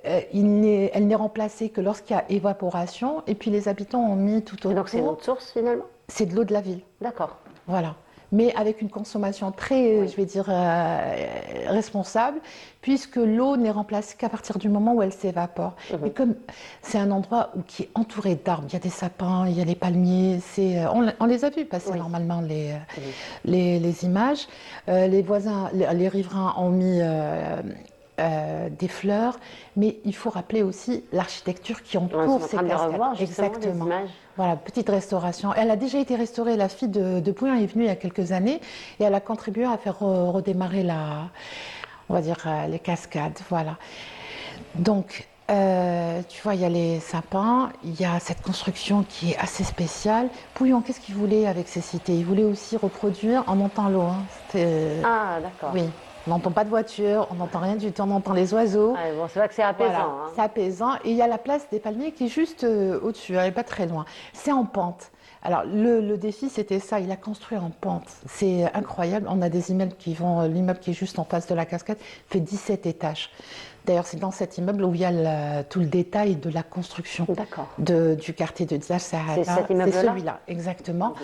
S9: n'est remplacée que lorsqu'il y a évaporation. Et puis les habitants ont mis tout autour.
S1: Et donc c'est une autre source finalement?
S9: C'est de l'eau de la ville.
S1: D'accord.
S9: Voilà. Mais avec une consommation très, je vais dire, responsable, puisque l'eau n'est remplacée qu'à partir du moment où elle s'évapore. Et comme c'est un endroit qui est entouré d'arbres, il y a des sapins, il y a les palmiers, on les a vus passer normalement les images. Les voisins, les riverains ont mis des fleurs, mais il faut rappeler aussi l'architecture qui entoure ces cascades.
S1: Exactement.
S9: Voilà, petite restauration. Elle a déjà été restaurée, la fille de Pouillon est venue il y a quelques années et elle a contribué à faire redémarrer on va dire, les cascades. Voilà. Donc, tu vois, il y a les sapins, il y a cette construction qui est assez spéciale. Pouillon, qu'est-ce qu'il voulait avec ces cités? Il voulait aussi reproduire en montant l'eau.
S1: Ah, d'accord.
S9: Oui. On n'entend pas de voiture, on n'entend rien du tout, on entend les oiseaux.
S1: Ah, bon, c'est vrai que c'est apaisant.
S9: Voilà,
S1: hein.
S9: c'est apaisant. Et il y a la place des palmiers qui est juste au-dessus, elle n'est pas très loin. C'est en pente. Alors, le défi, c'était ça, il a construit en pente. C'est incroyable. On a des immeubles l'immeuble qui est juste en face de la cascade fait 17 étages. D'ailleurs, c'est dans cet immeuble où il y a tout le détail de la construction du quartier de Tier Saada.
S1: C'est cet immeuble-là?
S9: C'est celui-là, exactement.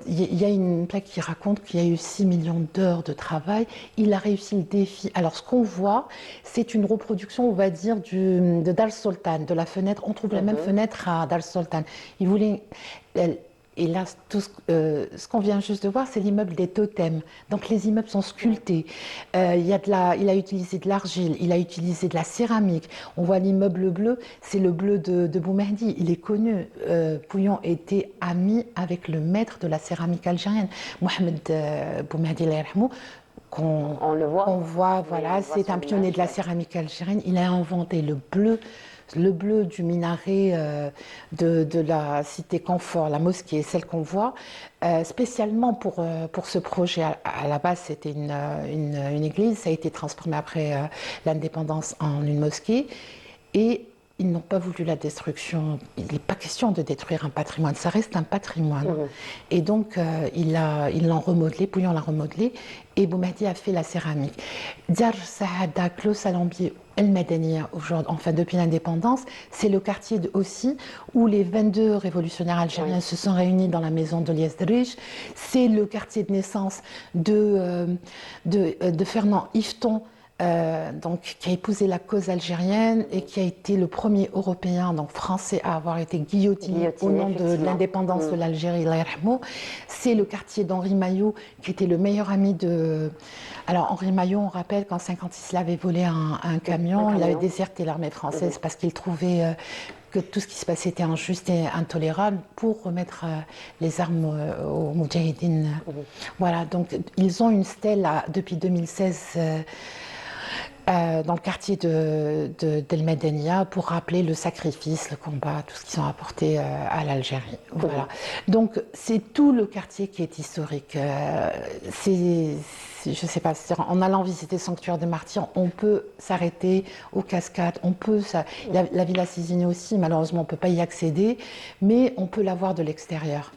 S9: Il y a une plaque qui raconte qu'il y a eu 6 millions d'heures de travail. Il a réussi le défi. Alors, ce qu'on voit, c'est une reproduction, on va dire, de Dar Sultan, de la fenêtre. On trouve la même fenêtre à Dar Sultan. Il voulait... Et là, ce qu'on vient juste de voir, c'est l'immeuble des totems. Donc les immeubles sont sculptés. Il a utilisé de l'argile, il a utilisé de la céramique. On voit l'immeuble bleu, c'est le bleu de Boumehdi. Il est connu. Pouillon était ami avec le maître de la céramique algérienne, Mohamed Boumehdi Lerhmou.
S1: On le voit.
S9: On voit, voilà, c'est un pionnier de la céramique algérienne. Il a inventé le bleu du minaret de la cité Confort, la mosquée, celle qu'on voit, spécialement pour ce projet. À la base, c'était une église, ça a été transformé après l'indépendance en une mosquée. Et ils n'ont pas voulu la destruction. Il n'est pas question de détruire un patrimoine, ça reste un patrimoine. Et donc, ils l'ont remodelé, Pouillon l'a remodelé, et Boumehdi a fait la céramique. Dar Saada, Clos Alambier, El Madania, enfin depuis l'indépendance, c'est le quartier aussi où les 22 révolutionnaires algériens se sont réunis dans la maison de Liesdrich. C'est le quartier de naissance de Fernand Yveton, donc, qui a épousé la cause algérienne et qui a été le premier Européen, donc français, à avoir été guillotiné au nom de l'indépendance de l'Algérie. C'est le quartier d'Henri Maillot, qui était le meilleur ami de... Alors, Henri Maillot, on rappelle qu'en 1956, il avait volé un camion, il avait déserté l'armée française parce qu'il trouvait... que tout ce qui se passait était injuste et intolérable pour remettre les armes aux Moudjahidines. Voilà, donc ils ont une stèle depuis 2016 dans le quartier d'El Medenia pour rappeler le sacrifice, le combat, tout ce qu'ils ont apporté à l'Algérie. Voilà. Donc c'est tout le quartier qui est historique. Je ne sais pas, en allant visiter le sanctuaire des martyrs, on peut s'arrêter aux cascades, la Villa Sisini aussi, malheureusement on ne peut pas y accéder, mais on peut la voir de l'extérieur.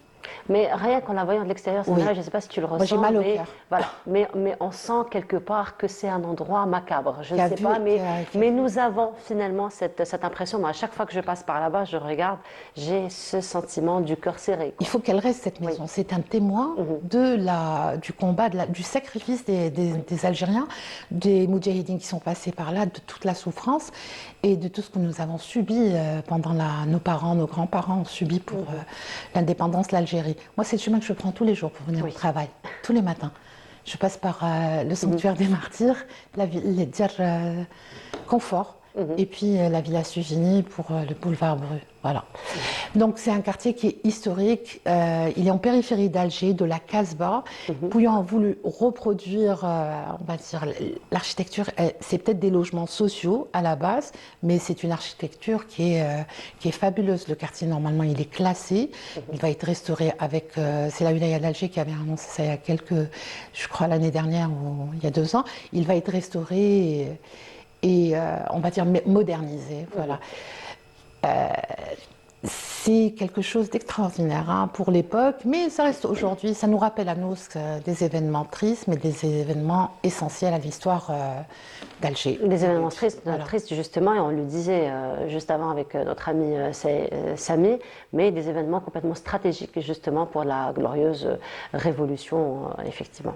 S1: Mais rien qu'en la voyant de l'extérieur, je ne sais pas si tu le ressens.
S9: Moi, j'ai mal au cœur.
S1: Voilà, mais on sent quelque part que c'est un endroit macabre. Je ne sais pas, mais nous avons finalement cette impression. Moi, à chaque fois que je passe par là-bas, je regarde, j'ai ce sentiment du cœur serré.
S9: Il faut qu'elle reste, cette maison. C'est un témoin du combat, du sacrifice des Algériens, des Moudjahidines qui sont passés par là, de toute la souffrance et de tout ce que nous avons subi pendant nos parents, nos grands-parents ont subi pour l'indépendance de l'Algérie. Moi, c'est le chemin que je prends tous les jours pour venir au travail, tous les matins. Je passe par le sanctuaire des martyrs, les Dir Confort, et puis la Villa Sugini pour le boulevard Bru. Voilà. Donc c'est un quartier qui est historique, il est en périphérie d'Alger, de la Casbah. Pouillon a voulu reproduire, on va dire, l'architecture, c'est peut-être des logements sociaux à la base, mais c'est une architecture qui est fabuleuse. Le quartier, normalement, il est classé, il va être restauré avec, c'est la Wilaya d'Alger qui avait annoncé ça il y a je crois l'année dernière ou il y a 2 ans, il va être restauré et on va dire modernisé, voilà. C'est quelque chose d'extraordinaire pour l'époque, mais ça reste aujourd'hui, ça nous rappelle à nous des événements tristes, mais des événements essentiels à l'histoire d'Alger.
S1: Des événements tristes justement, et on le disait juste avant avec notre ami Samy, mais des événements complètement stratégiques justement pour la glorieuse révolution, effectivement.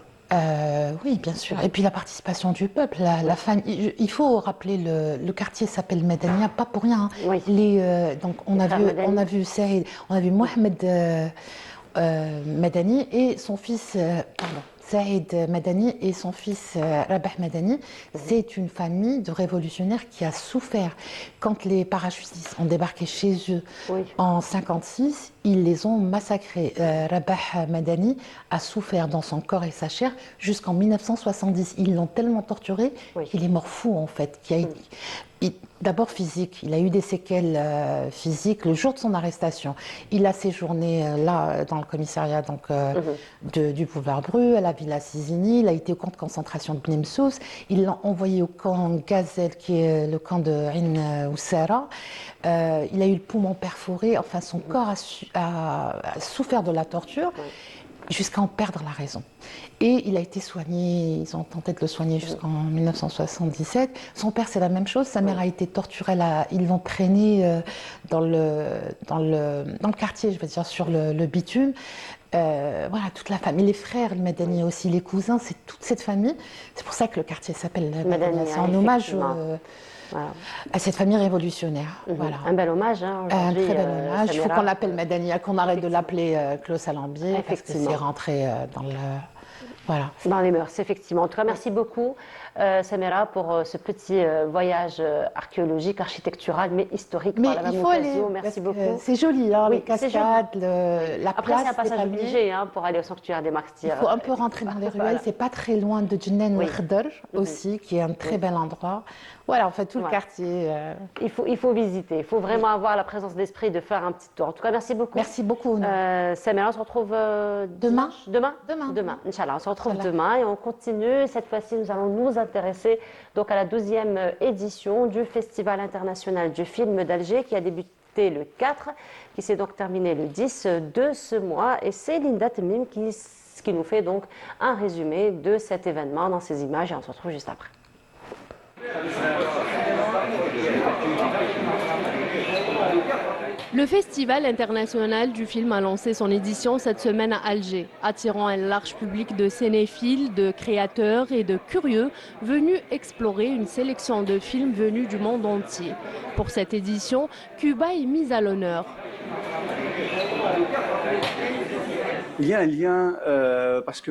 S9: Oui, bien sûr. Et puis la participation du peuple, la famille. Il faut rappeler, le quartier s'appelle Medania, pas pour rien. Donc on a vu Saïd, on a vu Mohamed Madani et son fils, Saïd Madani et son fils Rabah Madani. C'est une famille de révolutionnaires qui a souffert. Quand les parachutistes ont débarqué chez eux en 1956, ils les ont massacrés. Rabah Madani a souffert dans son corps et sa chair jusqu'en 1970. Ils l'ont tellement torturé qu'il est mort fou en fait. D'abord physique, il a eu des séquelles physiques le jour de son arrestation. Il a séjourné là dans le commissariat du boulevard Bru, à la Villa Sisini, il a été au camp de concentration de Bnemsous, ils l'ont envoyé au camp Gazelle qui est le camp de Ain Oussara. Il a eu le poumon perforé, enfin son corps a souffert de la torture. Jusqu'à en perdre la raison. Et il a été soigné, ils ont tenté de le soigner jusqu'en 1977. Son père, c'est la même chose, sa mère a été torturée, ils l'ont traîné dans le quartier, je veux dire, sur le bitume. Voilà, toute la famille, les frères, le Madani aussi, les cousins, c'est toute cette famille. C'est pour ça que le quartier s'appelle Madani. C'est en hommage à cette famille révolutionnaire. Voilà.
S1: Un bel hommage. Un
S9: très bel hommage. Il faut qu'on l'appelle Madania, qu'on arrête de l'appeler Clos Alambier, parce que c'est rentré dans
S1: les mœurs, effectivement. En tout cas, merci beaucoup, Samira, pour ce petit voyage archéologique, architectural, mais historique.
S9: Mais
S1: par la
S9: il
S1: même
S9: faut
S1: occasion.
S9: aller,
S1: merci beaucoup.
S9: C'est joli, les cascades, la
S1: Après,
S9: place.
S1: c'est un passage obligé pour aller au sanctuaire des martyrs.
S9: Il faut un peu rentrer dans les ruelles. C'est pas très loin de Djennen Khder aussi, qui est un très bel endroit. Voilà, en fait, tout le quartier.
S1: Il faut visiter. Il faut vraiment avoir la présence d'esprit de faire un petit tour. En tout cas, merci beaucoup.
S9: Merci beaucoup.
S1: Samira, on se retrouve
S9: demain.
S1: Demain. Inch'Allah, on se retrouve demain et on continue. Cette fois-ci, nous allons nous intéresser donc à la 12e édition du Festival international du film d'Alger qui a débuté le 4, qui s'est donc terminé le 10 de ce mois. Et c'est Linda Temim qui nous fait donc un résumé de cet événement dans ces images et on se retrouve juste après.
S10: Le Festival international du film a lancé son édition cette semaine à Alger, attirant un large public de cinéphiles, de créateurs et de curieux venus explorer une sélection de films venus du monde entier. Pour cette édition, Cuba est mise à l'honneur.
S11: Il y a un lien parce que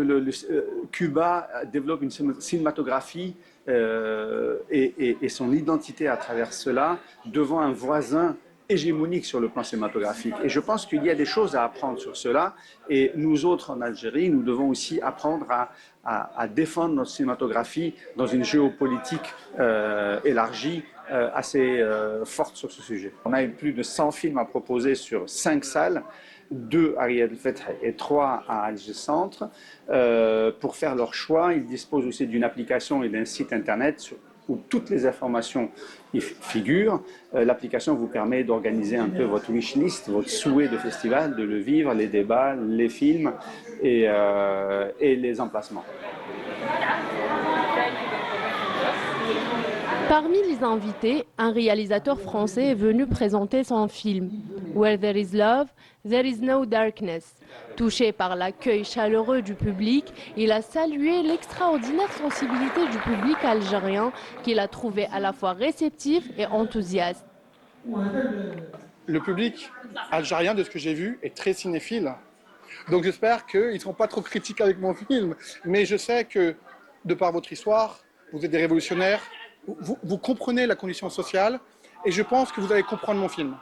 S11: Cuba développe une cinématographie et son identité à travers cela devant un voisin hégémonique sur le plan cinématographique. Et je pense qu'il y a des choses à apprendre sur cela. Et nous autres en Algérie, nous devons aussi apprendre à défendre notre cinématographie dans une géopolitique élargie, assez forte sur ce sujet. On a eu plus de 100 films à proposer sur 5 salles, 2 à Riyad el-Feth et 3 à Alger Centre. Pour faire leur choix, ils disposent aussi d'une application et d'un site internet où toutes les informations y figurent. L'application vous permet d'organiser un peu votre wishlist, votre souhait de festival, de le vivre, les débats, les films et les emplacements.
S10: Parmi les invités, un réalisateur français est venu présenter son film « Where there is love, there is no darkness ». Touché par l'accueil chaleureux du public, il a salué l'extraordinaire sensibilité du public algérien qu'il a trouvé à la fois réceptif et enthousiaste.
S12: Le public algérien, de ce que j'ai vu, est très cinéphile. Donc j'espère qu'ils ne seront pas trop critiques avec mon film. Mais je sais que, de par votre histoire, vous êtes des révolutionnaires, vous comprenez la condition sociale et je pense que vous allez comprendre mon film.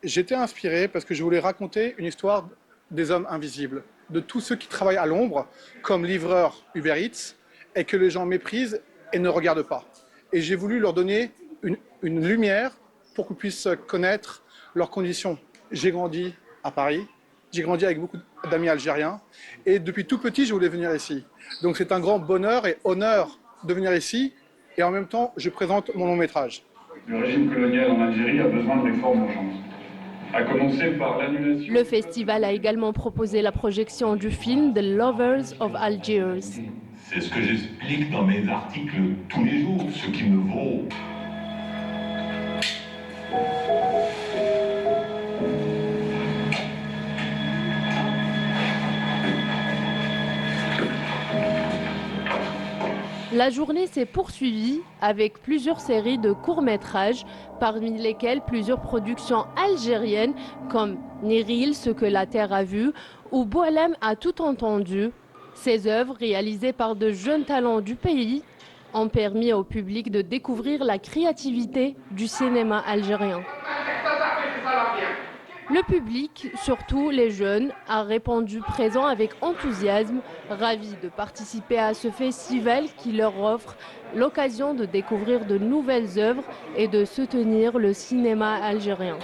S12: J'étais inspiré parce que je voulais raconter une histoire des hommes invisibles, de tous ceux qui travaillent à l'ombre, comme livreurs Uber Eats, et que les gens méprisent et ne regardent pas. Et j'ai voulu leur donner une lumière pour qu'ils puissent connaître leurs conditions. J'ai grandi à Paris, j'ai grandi avec beaucoup d'amis algériens, et depuis tout petit, je voulais venir ici. Donc c'est un grand bonheur et honneur de venir ici, et en même temps, je présente mon long métrage.
S13: Le régime colonial en Algérie a besoin de réformes urgentes. À commencer par l'annulation...
S10: Le festival a également proposé la projection du film The Lovers of Algiers.
S13: C'est ce que j'explique dans mes articles tous les jours, ce qui me vaut.
S10: La journée s'est poursuivie avec plusieurs séries de courts-métrages, parmi lesquels plusieurs productions algériennes comme Néril, ce que la terre a vu, ou Boualem a tout entendu. Ces œuvres, réalisées par de jeunes talents du pays, ont permis au public de découvrir la créativité du cinéma algérien. Le public, surtout les jeunes, a répondu présent avec enthousiasme, ravis de participer à ce festival qui leur offre l'occasion de découvrir de nouvelles œuvres et de soutenir le cinéma algérien.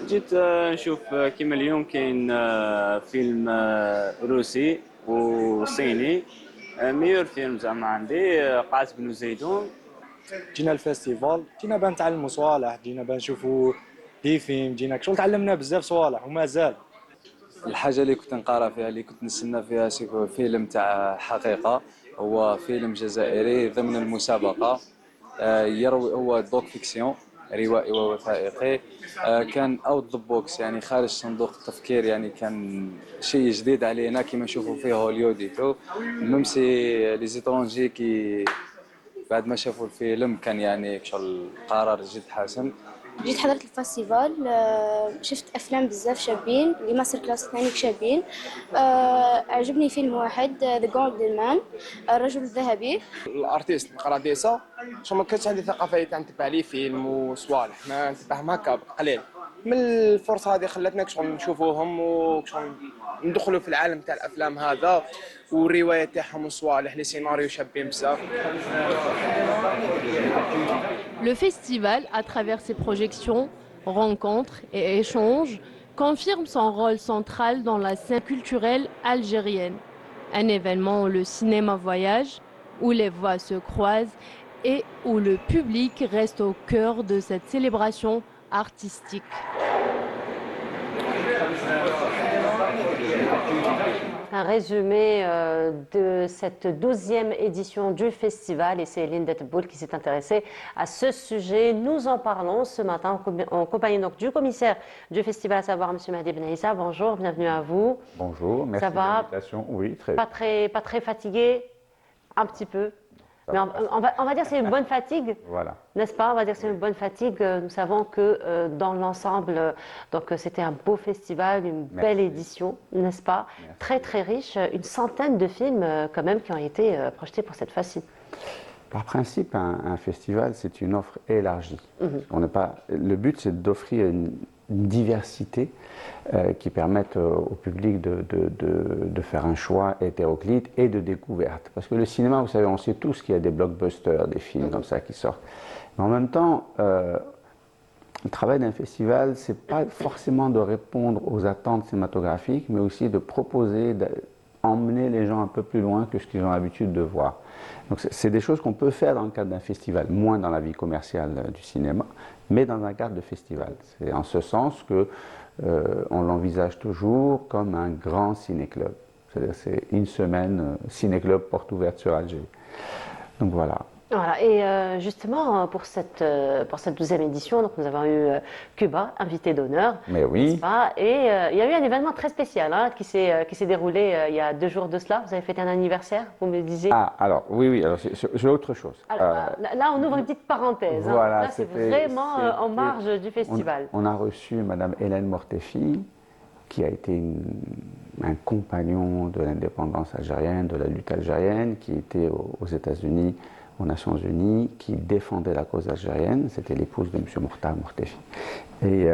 S14: جيت نشوف كيما اليوم كاين فيلم روسي وصيني ميور فيلم زعما عندي قاس بن زيدون.
S15: جينا الفيستيفال جينا باه نتعلموا صوالح جينا باه نشوفوا دي فيلم جينا شغل تعلمنا بزاف صوالح ومازال.
S16: الحاجه اللي كنت نقرا فيها اللي كنت نستنى فيها سي فيلم تاع حقيقه هو فيلم جزائري ضمن المسابقه يروي هو دوك فيكسيون روائي ووثائقي كان اوت ذا بوكس يعني خارج صندوق التفكير يعني كان شيء جديد علينا كيما نشوفوا فيه هوليوديتو ميم سي لي زيترونجي كي بعد ما شافوا الفيلم كان يعني شغل قرار جد حاسم.
S17: جيت حضرت الفestival شفت افلام بزاف شابين اللي ماستر كلاس ثاني شابين عجبني فيلم واحد ذا جولدن مان الرجل الذهبي.
S18: الارتيست نقرا ديسا شو ما كانش عندي ثقافه تاع نتبع لي فيلم وصوالح ما نتبعهم هكا قليل من الفرصه هذه خلاتنا كشغل نشوفوهم وكشغل ندخلوا في العالم تاع الافلام هذا والروايه تاعهم وصوالح لي سيناريو شابين بزاف.
S10: Le festival, à travers ses projections, rencontres et échanges, confirme son rôle central dans la scène culturelle algérienne. Un événement où le cinéma voyage, où les voix se croisent et où le public reste au cœur de cette célébration artistique.
S1: Un résumé de cette 12e édition du festival et c'est Linda Teboul qui s'est intéressée à ce sujet. Nous en parlons ce matin en compagnie donc du commissaire du festival, à savoir M. Mahdi Benaïssa. Bonjour, bienvenue à vous.
S19: Bonjour, merci
S1: Ça
S19: de
S1: va?
S19: l'invitation. Oui, très
S1: Pas très fatigué? Un petit peu. Mais on va dire que c'est une bonne fatigue,
S19: Voilà.
S1: n'est-ce pas? On va dire que c'est une bonne fatigue. Nous savons que dans l'ensemble, donc c'était un beau festival, une belle édition, n'est-ce pas? Très riche, une centaine de films quand même qui ont été projetés pour cette fois-ci.
S19: Par principe, un festival, c'est une offre élargie. Le but, c'est d'offrir une diversité qui permette au public de faire un choix hétéroclite et de découverte. Parce que le cinéma, vous savez, on sait tous qu'il y a des blockbusters, des films comme ça qui sortent. Mais en même temps, le travail d'un festival, c'est pas forcément de répondre aux attentes cinématographiques, mais aussi de proposer, d'emmener les gens un peu plus loin que ce qu'ils ont l'habitude de voir. Donc c'est des choses qu'on peut faire dans le cadre d'un festival, moins dans la vie commerciale du cinéma, mais dans un cadre de festival. C'est en ce sens que on l'envisage toujours comme un grand ciné-club. C'est-à-dire c'est une semaine ciné-club porte ouverte sur Alger. Donc voilà.
S1: Voilà, et justement pour cette 12e édition, donc nous avons eu Cuba, invité d'honneur,
S19: Mais oui.
S1: n'est-ce pas? Et il y a eu un événement très spécial qui s'est déroulé il y a 2 jours de cela. Vous avez fêté un anniversaire, vous me disiez?
S19: Ah, alors, oui, alors c'est autre chose.
S1: Alors, là, on ouvre une petite parenthèse.
S19: Voilà,
S1: là, c'est vraiment en marge du festival.
S19: On a reçu Madame Hélène Mortefi, qui a été un compagnon de l'indépendance algérienne, de la lutte algérienne, qui était aux États-Unis, aux Nations Unies, qui défendait la cause algérienne. C'était l'épouse de M. Mokhtar Mortefi. Et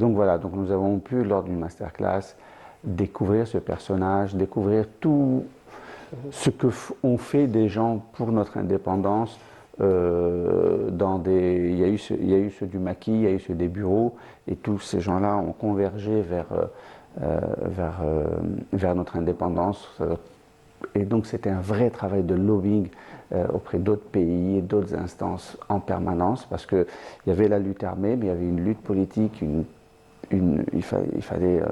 S19: donc voilà, donc nous avons pu, lors d'une masterclass, découvrir ce personnage, découvrir tout ce qu'ont fait des gens pour notre indépendance. Il y a eu ceux du maquis, il y a eu ceux des bureaux, et tous ces gens-là ont convergé vers notre indépendance. Et donc c'était un vrai travail de lobbying auprès d'autres pays et d'autres instances en permanence, parce qu'il y avait la lutte armée, mais il y avait une lutte politique, il fallait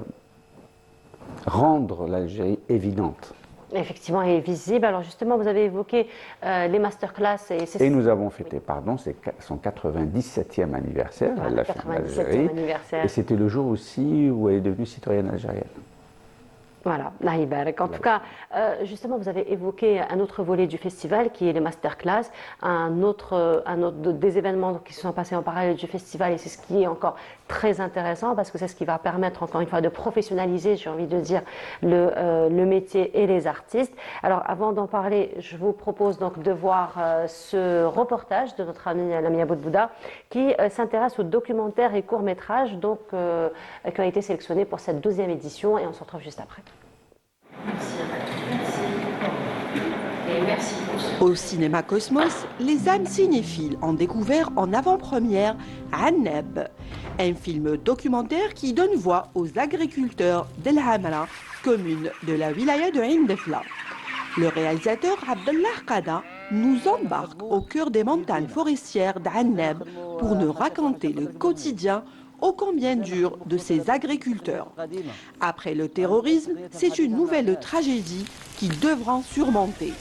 S19: rendre l'Algérie évidente.
S1: Effectivement, et visible. Alors justement, vous avez évoqué les masterclass.
S19: Et nous avons fêté, son 97e anniversaire, elle l'a fait en Algérie. Et c'était le jour aussi où elle est devenue citoyenne algérienne.
S1: Voilà, en tout cas, justement, vous avez évoqué un autre volet du festival qui est les masterclass, des événements qui se sont passés en parallèle du festival, et c'est ce qui est encore très intéressant parce que c'est ce qui va permettre encore une fois de professionnaliser, j'ai envie de dire, le métier et les artistes. Alors avant d'en parler, je vous propose donc de voir ce reportage de notre ami Lamia Boudbouda qui s'intéresse aux documentaires et courts-métrages donc, qui ont été sélectionnés pour cette 12e édition, et on se retrouve juste après.
S4: Au cinéma Cosmos, les âmes cinéphiles ont découvert en avant-première Anneb, un film documentaire qui donne voix aux agriculteurs d'El Hamra, commune de la wilaya de Ain Defla. Le réalisateur Abdallah Qada nous embarque au cœur des montagnes forestières d'Anneb pour nous raconter le quotidien ô combien dur de ces agriculteurs. Après le terrorisme, c'est une nouvelle tragédie qu'ils devront surmonter.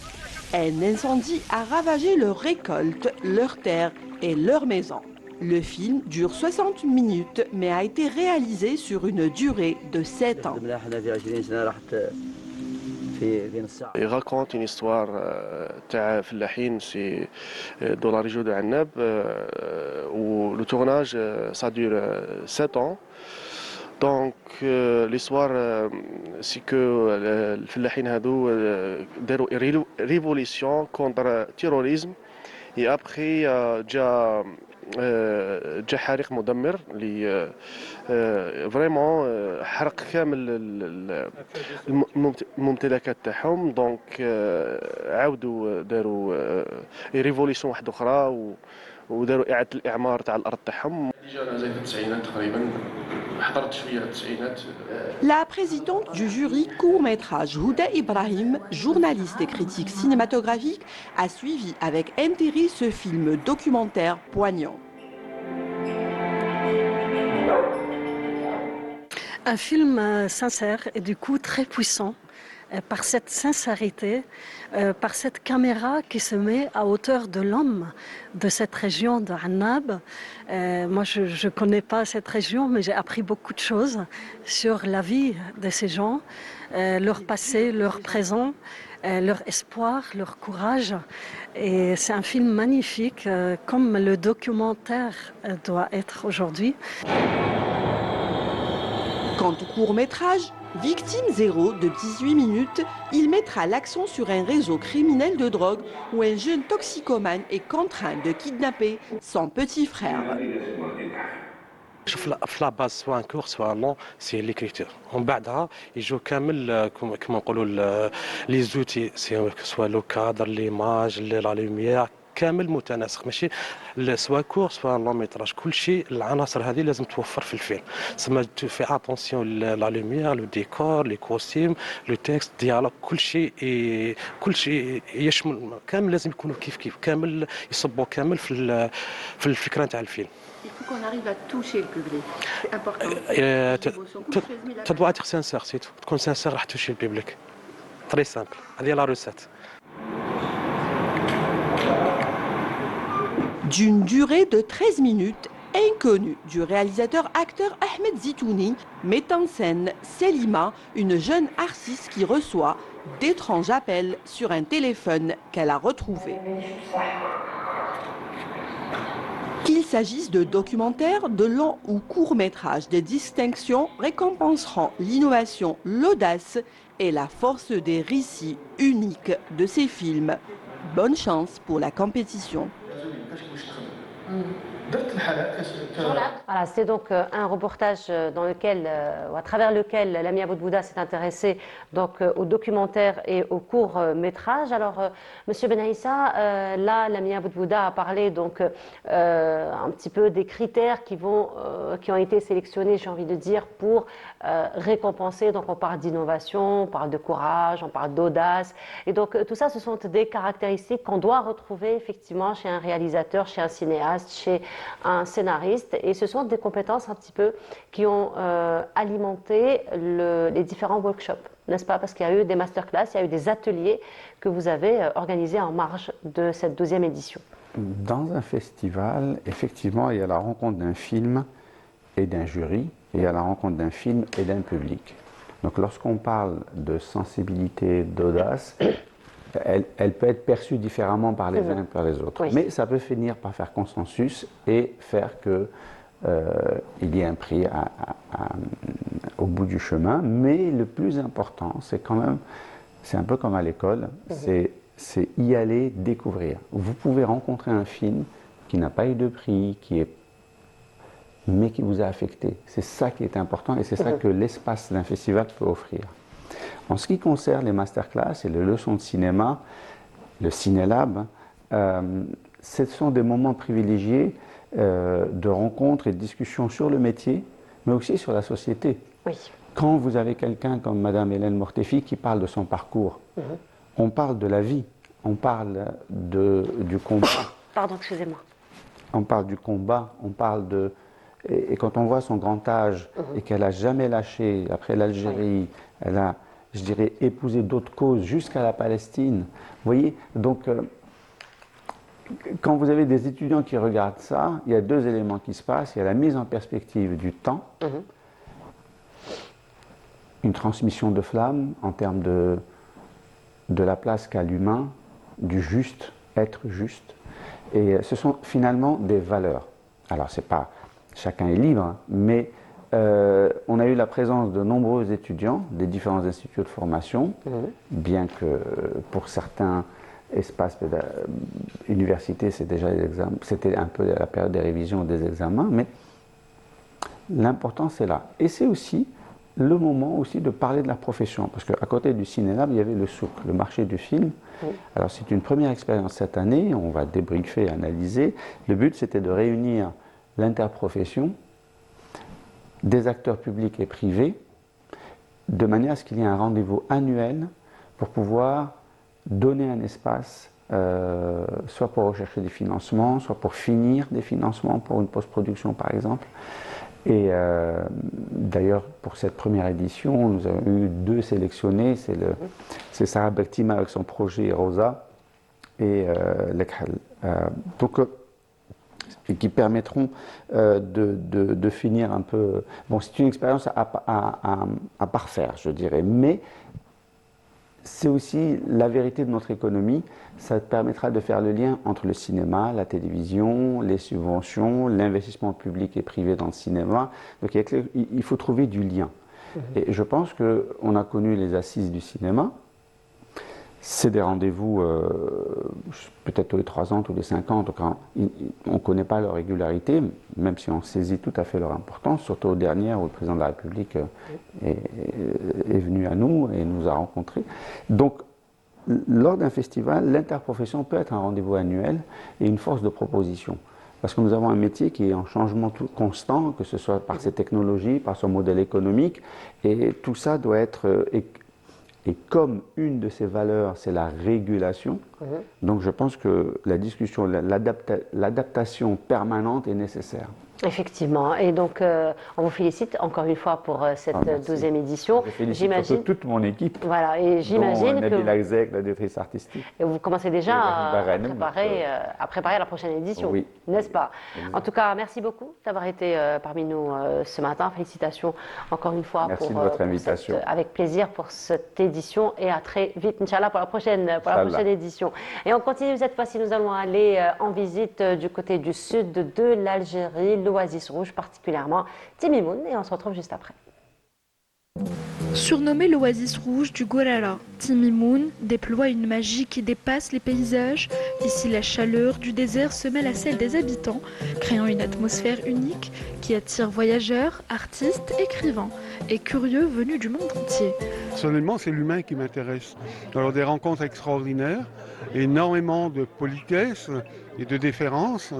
S4: Un incendie a ravagé leurs récoltes, leurs terres et leurs maisons. Le film dure 60 minutes mais a été réalisé sur une durée de 7 ans.
S20: Il raconte une histoire تاع فلاحين c'est dans la région de Annab où le tournage ça dure 7 ans. Donc l'histoire c'est que الفلاحين هادو داروا révolution contre le terrorisme et après جا حريق مدمر اللي فريمون حرق كامل الممتلكات تاعهم. دونك عاودوا داروا ريفوليسيون واحده اخرى وداروا اعاده الاعمار تاع الارض تاعهم.
S12: انا زي التسعينات تقريبا حضرت شويه التسعينات.
S4: La présidente du jury court-métrage Houda Ibrahim, journaliste et critique cinématographique, a suivi avec intérêt ce film documentaire poignant.
S21: Un film sincère et du coup très puissant. Par cette sincérité, par cette caméra qui se met à hauteur de l'homme de cette région de Annab. Moi, je ne connais pas cette région, mais j'ai appris beaucoup de choses sur la vie de ces gens, leur passé, leur présent, leur espoir, leur courage. Et c'est un film magnifique, comme le documentaire doit être aujourd'hui.
S4: Quant au court-métrage, Victime zéro de 18 minutes, il mettra l'accent sur un réseau criminel de drogue où un jeune toxicomane est contraint de kidnapper son petit frère.
S22: شوف في لاباز سواء كور سواء لون سي ليكريتور ومن بعدها يجوا كامل كما نقولوا لي زوتي سواء لو كادر ليماج لا لوميير كامل متناسق ماشي سواء كور سواء لون ميتراج كل شيء العناصر هذه لازم توفر في الفيلم تسمى في اتونسيون لا لوميير لو ديكور لي كوستيم لو تكست ديالوج كل شيء يشمل كامل لازم يكونوا كيف كامل يصبوا كامل في الفكره نتاع الفيلم.
S23: Il faut qu'on arrive à toucher le public. C'est important.
S22: Tu dois être sincère, c'est tout. تكون sincère راح toucher le public. Très simple. هذه la recette.
S4: D'une durée de 13 minutes, Inconnu du réalisateur-acteur Ahmed Zitouni met en scène Selima, une jeune artiste qui reçoit d'étranges appels sur un téléphone qu'elle a retrouvé. Qu'il s'agisse de documentaires, de longs ou courts métrages, des distinctions récompenseront l'innovation, l'audace et la force des récits uniques de ces films. Bonne chance pour la compétition.
S1: Voilà, c'est donc un reportage dans lequel, à travers lequel Lamia Boudbouda s'est intéressée donc aux documentaires et aux courts métrages. Alors, Monsieur Benaïssa, là, Lamia Boudbouda a parlé donc un petit peu des critères qui ont été sélectionnés, j'ai envie de dire, pour récompenser. Donc, on parle d'innovation, on parle de courage, on parle d'audace, et donc tout ça, ce sont des caractéristiques qu'on doit retrouver effectivement chez un réalisateur, chez un cinéaste, chez un scénariste, et ce sont des compétences un petit peu qui ont alimenté les différents workshops, n'est-ce pas? Parce qu'il y a eu des masterclass, il y a eu des ateliers que vous avez organisés en marge de cette 12e édition.
S19: Dans un festival, effectivement, il y a la rencontre d'un film et d'un jury, et il y a la rencontre d'un film et d'un public. Donc lorsqu'on parle de sensibilité, d'audace, elle peut être perçue différemment par les uns et par les autres. Oui. Mais ça peut finir par faire consensus et faire qu'il y ait un prix au bout du chemin. Mais le plus important, c'est quand même, c'est un peu comme à l'école, c'est y aller découvrir. Vous pouvez rencontrer un film qui n'a pas eu de prix, mais qui vous a affecté. C'est ça qui est important et c'est ça que l'espace d'un festival peut offrir. En ce qui concerne les masterclass et les leçons de cinéma, le Cinélab, ce sont des moments privilégiés de rencontres et de discussions sur le métier, mais aussi sur la société.
S1: Oui.
S19: Quand vous avez quelqu'un comme Madame Hélène Mortefi qui parle de son parcours, on parle de la vie, on parle du combat.
S1: Pardon, excusez-moi.
S19: On parle du combat, on parle de... Et quand on voit son grand âge et qu'elle n'a jamais lâché, après l'Algérie, elle a, je dirais, épousé d'autres causes jusqu'à la Palestine. Vous voyez, donc, quand vous avez des étudiants qui regardent ça, il y a deux éléments qui se passent. Il y a la mise en perspective du temps, une transmission de flamme en termes de la place qu'a l'humain, du juste, être juste. Et ce sont finalement des valeurs. Alors, c'est pas... Chacun est libre, mais on a eu la présence de nombreux étudiants des différents instituts de formation, bien que pour certains espaces universités, c'était un peu la période des révisions des examens, mais l'important c'est là. Et c'est aussi le moment aussi de parler de la profession. Parce qu'à côté du cinéma, il y avait le souk, le marché du film. Oui. Alors c'est une première expérience cette année, on va débriefer, analyser. Le but c'était de réunir l'interprofession des acteurs publics et privés, de manière à ce qu'il y ait un rendez-vous annuel pour pouvoir donner un espace, soit pour rechercher des financements, soit pour finir des financements pour une post-production par exemple. Et d'ailleurs, pour cette première édition, nous avons eu 2 sélectionnés, c'est Sarah Bertima avec son projet Rosa et Lekhal. Donc, et qui permettront de finir un peu... Bon, c'est une expérience à parfaire, je dirais, mais c'est aussi la vérité de notre économie. Ça permettra de faire le lien entre le cinéma, la télévision, les subventions, l'investissement public et privé dans le cinéma. Donc il faut trouver du lien. Et je pense qu'on a connu les assises du cinéma. C'est des rendez-vous peut-être tous les 3 ans, tous les 5 ans. Donc on ne connaît pas leur régularité, même si on saisit tout à fait leur importance, surtout aux dernières où le président de la République est venu à nous et nous a rencontrés. Donc, lors d'un festival, l'interprofession peut être un rendez-vous annuel et une force de proposition. Parce que nous avons un métier qui est en changement constant, que ce soit par ses technologies, par son modèle économique, et tout ça doit être... Et comme une de ces valeurs, c'est la régulation, donc je pense que la discussion, l'adaptation permanente est nécessaire.
S1: Effectivement. Et donc, on vous félicite encore une fois pour cette 12e édition.
S19: Je félicite surtout toute mon équipe.
S1: Voilà, et j'imagine que...
S19: Nabil Arzek, la directrice artistique.
S1: Et vous commencez déjà à préparer la prochaine édition, n'est-ce pas? En tout cas, merci beaucoup d'avoir été parmi nous ce matin. Félicitations encore une fois
S19: merci de votre invitation.
S1: Avec plaisir pour cette édition et à très vite, Inch'Allah, pour la prochaine édition. Et on continue cette fois-ci, nous allons aller en visite du côté du sud de l'Algérie, l'Oasis Rouge particulièrement, Timimoun, et on se retrouve juste après.
S8: Surnommé l'Oasis Rouge du Gorara, Timimoun déploie une magie qui dépasse les paysages. Ici, la chaleur du désert se mêle à celle des habitants, créant une atmosphère unique qui attire voyageurs, artistes, écrivains et curieux venus du monde entier.
S2: Personnellement, c'est l'humain qui m'intéresse. Alors des rencontres extraordinaires, énormément de politesse et de déférence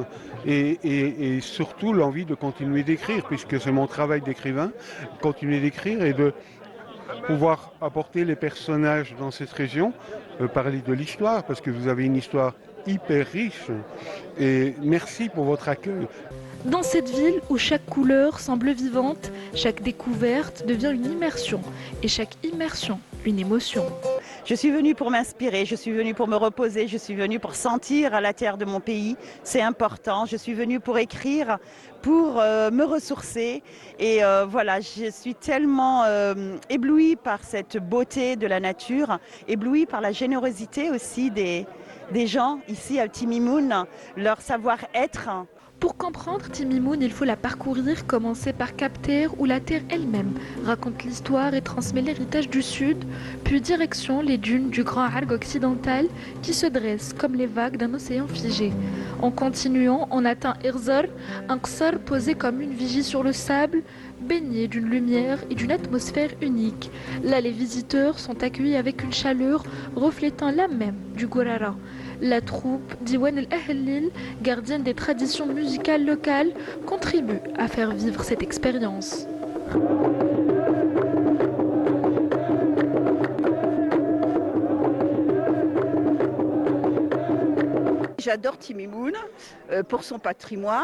S2: et surtout l'envie de continuer d'écrire, puisque c'est mon travail d'écrivain, continuer d'écrire et de pouvoir apporter les personnages dans cette région, parler de l'histoire, parce que vous avez une histoire hyper riche et merci pour votre accueil.
S8: Dans cette ville où chaque couleur semble vivante, chaque découverte devient une immersion et chaque immersion une émotion.
S5: Je suis venue pour m'inspirer, je suis venue pour me reposer, je suis venue pour sentir la terre de mon pays, c'est important. Je suis venue pour écrire, pour me ressourcer et voilà, je suis tellement éblouie par cette beauté de la nature, éblouie par la générosité aussi des gens ici à Timimoun, leur savoir-être.
S8: Pour comprendre Timimoun, il faut la parcourir, commencer par Cap Terre où la terre elle-même raconte l'histoire et transmet l'héritage du Sud, puis direction les dunes du Grand Arc occidental qui se dressent comme les vagues d'un océan figé. En continuant, on atteint Irzar, un qsar posé comme une vigie sur le sable, baigné d'une lumière et d'une atmosphère unique. Là, les visiteurs sont accueillis avec une chaleur reflétant la même du Gorara. La troupe Diwan el-Ahlil, gardienne des traditions musicales locales, contribue à faire vivre cette expérience.
S6: J'adore Timimoun pour son patrimoine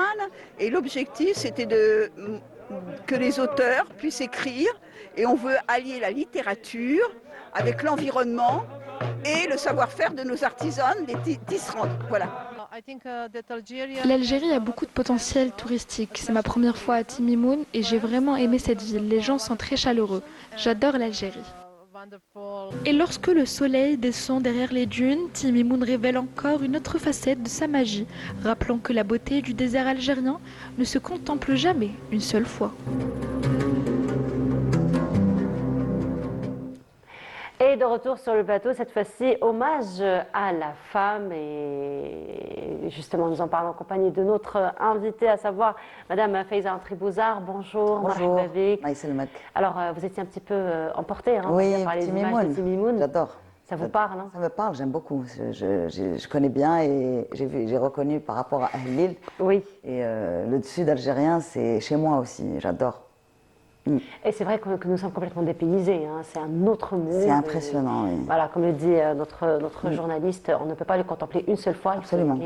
S6: et l'objectif c'était que les auteurs puissent écrire et on veut allier la littérature avec l'environnement et le savoir-faire de nos artisanes, les tisserandes. Voilà.
S8: L'Algérie a beaucoup de potentiel touristique. C'est ma première fois à Timimoun et j'ai vraiment aimé cette ville. Les gens sont très chaleureux. J'adore l'Algérie. Et lorsque le soleil descend derrière les dunes, Timimoun révèle encore une autre facette de sa magie, rappelant que la beauté du désert algérien ne se contemple jamais une seule fois. Et
S1: de retour sur le plateau, cette fois-ci, hommage à la femme et justement, nous en parlons en compagnie de notre invitée, à savoir Madame Faiza Antribouzar. Bonjour.
S3: Bonjour.
S1: Alors, vous étiez un petit peu emportée par les images de Timimoun.
S3: J'adore.
S1: Ça vous parle, hein?
S3: Ça me parle, j'aime beaucoup. Je connais bien et j'ai reconnu par rapport à Ahlil.
S1: Oui.
S3: Et le sud algérien, c'est chez moi aussi, j'adore.
S1: Et c'est vrai que nous sommes complètement dépaysés, hein. C'est un autre monde.
S3: C'est impressionnant, oui.
S1: Voilà, comme le dit notre journaliste, on ne peut pas le contempler une seule fois.
S3: Absolument.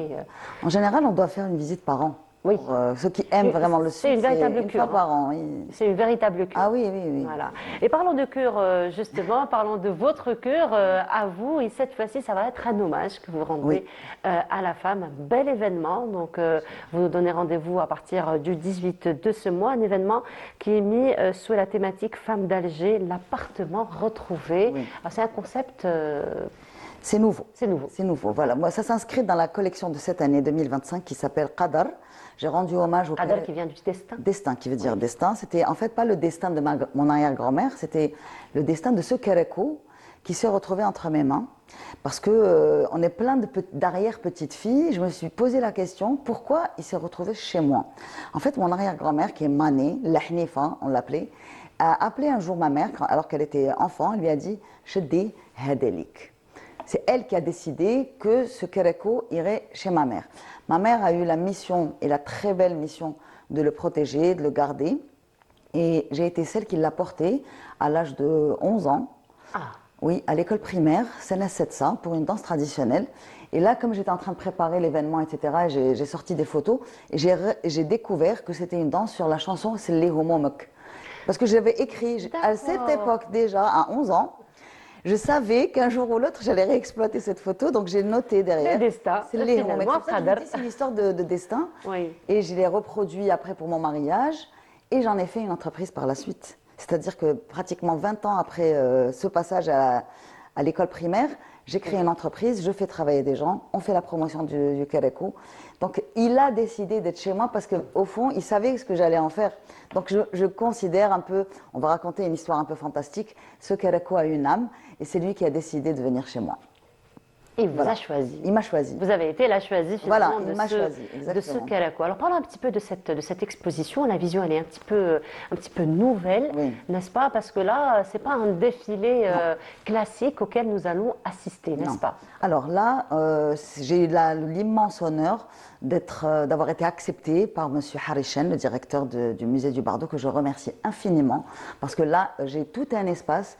S3: En général, on doit faire une visite par an.
S1: Oui.
S3: Pour ceux qui aiment vraiment le sud,
S1: c'est une véritable cure.
S3: Une fois par an, oui.
S1: C'est une véritable cure.
S3: Ah oui, oui, oui.
S1: Voilà. Et parlons de cure, justement, parlons de votre cure à vous. Et cette fois-ci, ça va être un hommage que vous rendez à la femme. Un bel événement. Donc, vous nous donnez rendez-vous à partir du 18 de ce mois. Un événement qui est mis sous la thématique Femmes d'Alger, l'appartement retrouvé.
S3: Oui.
S1: C'est un concept...
S3: C'est nouveau.
S1: C'est nouveau.
S3: C'est nouveau, voilà. Moi, ça s'inscrit dans la collection de cette année 2025 qui s'appelle Qadar. J'ai rendu hommage au
S1: Qadar qui vient du destin.
S3: Destin, qui veut dire destin. C'était en fait pas le destin de mon arrière-grand-mère, c'était le destin de ce Kereko qui s'est retrouvé entre mes mains. Parce que on est plein d'arrière-petites-filles. Je me suis posé la question, pourquoi il s'est retrouvé chez moi? En fait, mon arrière-grand-mère, qui est Mané, Lahnifa, on l'appelait, a appelé un jour ma mère, alors qu'elle était enfant, elle lui a dit « Chedi Hadelik ». C'est elle qui a décidé que ce Kereko irait chez ma mère. Ma mère a eu la mission, et la très belle mission, de le protéger, de le garder. Et j'ai été celle qui l'a porté à l'âge de 11 ans.
S1: Ah.
S3: Oui, à l'école primaire, Sena Setsa, pour une danse traditionnelle. Et là, comme j'étais en train de préparer l'événement, etc., j'ai sorti des photos et j'ai découvert que c'était une danse sur la chanson C'est les Homomok. Parce que j'avais écrit, à cette époque déjà, à 11 ans, je savais qu'un jour ou l'autre, j'allais réexploiter cette photo, donc j'ai noté derrière.
S1: Le destin.
S3: C'est une histoire de destin.
S1: Oui.
S3: Et je l'ai reproduit après pour mon mariage. Et j'en ai fait une entreprise par la suite. C'est-à-dire que pratiquement 20 ans après ce passage à l'école primaire, j'ai créé une entreprise, je fais travailler des gens, on fait la promotion du Kereko. Donc il a décidé d'être chez moi parce qu'au fond, il savait ce que j'allais en faire. Donc je considère un peu, on va raconter une histoire un peu fantastique, ce Kereko a une âme et c'est lui qui a décidé de venir chez moi.
S1: Il vous a choisi.
S3: Il m'a choisi.
S1: Vous avez été la choisie finalement
S3: voilà,
S1: de ce Kereko. Alors parlons un petit peu de cette exposition. La vision, elle est un petit peu nouvelle,
S3: oui.
S1: N'est-ce pas? Parce que là, c'est pas un défilé classique auquel nous allons assister, n'est-ce pas?
S3: Alors là, j'ai eu l'immense honneur d'avoir été acceptée par M. Harichen, le directeur du musée du Bardo, que je remercie infiniment, parce que là, j'ai tout un espace.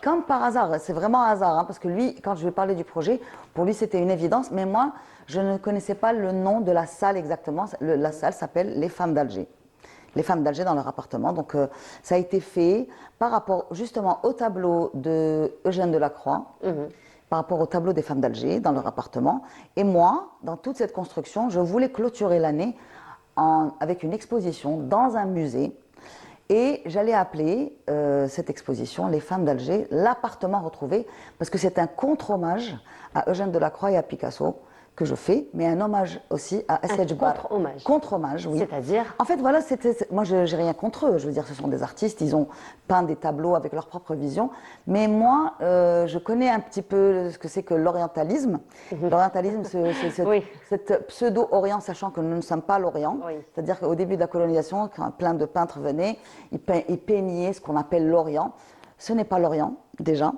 S3: Comme par hasard, c'est vraiment un hasard, hein, parce que lui, quand je lui ai parlé du projet, pour lui c'était une évidence, mais moi, je ne connaissais pas le nom de la salle exactement. La salle s'appelle Les Femmes d'Alger. Les Femmes d'Alger dans leur appartement. Donc ça a été fait par rapport justement au tableau de Eugène Delacroix, par rapport au tableau des Femmes d'Alger dans leur appartement. Et moi, dans toute cette construction, je voulais clôturer l'année avec une exposition dans un musée. Et j'allais appeler cette exposition Les Femmes d'Alger, l'appartement retrouvé, parce que c'est un contre-hommage à Eugène Delacroix et à Picasso que je fais, mais un hommage aussi à S.H. Bar.
S1: Contre-hommage.
S3: Contre-hommage, oui.
S1: C'est-à-dire?
S3: En fait, voilà, moi, je n'ai rien contre eux. Je veux dire, ce sont des artistes, ils ont peint des tableaux avec leur propre vision. Mais moi, je connais un petit peu ce que c'est que l'orientalisme. L'orientalisme, cette pseudo-orient, sachant que nous ne sommes pas l'Orient. Oui. C'est-à-dire qu'au début de la colonisation, quand plein de peintres venaient, ils peignaient ce qu'on appelle l'Orient. Ce n'est pas l'Orient, déjà.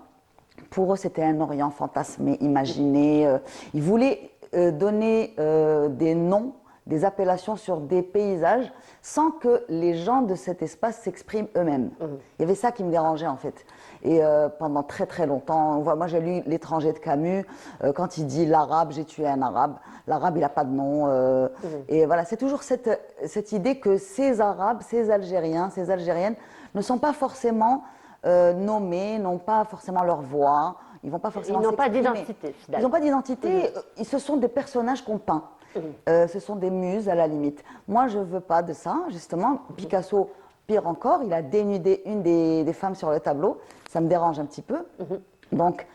S3: Pour eux, c'était un Orient fantasmé, imaginé. Ils voulaient donner des noms, des appellations sur des paysages sans que les gens de cet espace s'expriment eux-mêmes. Il y avait ça qui me dérangeait en fait. Et pendant très très longtemps, moi j'ai lu L'étranger de Camus, quand il dit l'arabe, j'ai tué un arabe. L'arabe il n'a pas de nom. Et voilà, c'est toujours cette idée que ces arabes, ces Algériens, ces Algériennes ne sont pas forcément nommés, n'ont pas forcément leur voix. Ils n'ont
S1: pas d'identité,
S3: finalement. Ils n'ont pas d'identité. Ce sont des personnages qu'on peint. Ce sont des muses, à la limite. Moi, je ne veux pas de ça, justement. Picasso, pire encore, il a dénudé une des femmes sur le tableau. Ça me dérange un petit peu. Donc,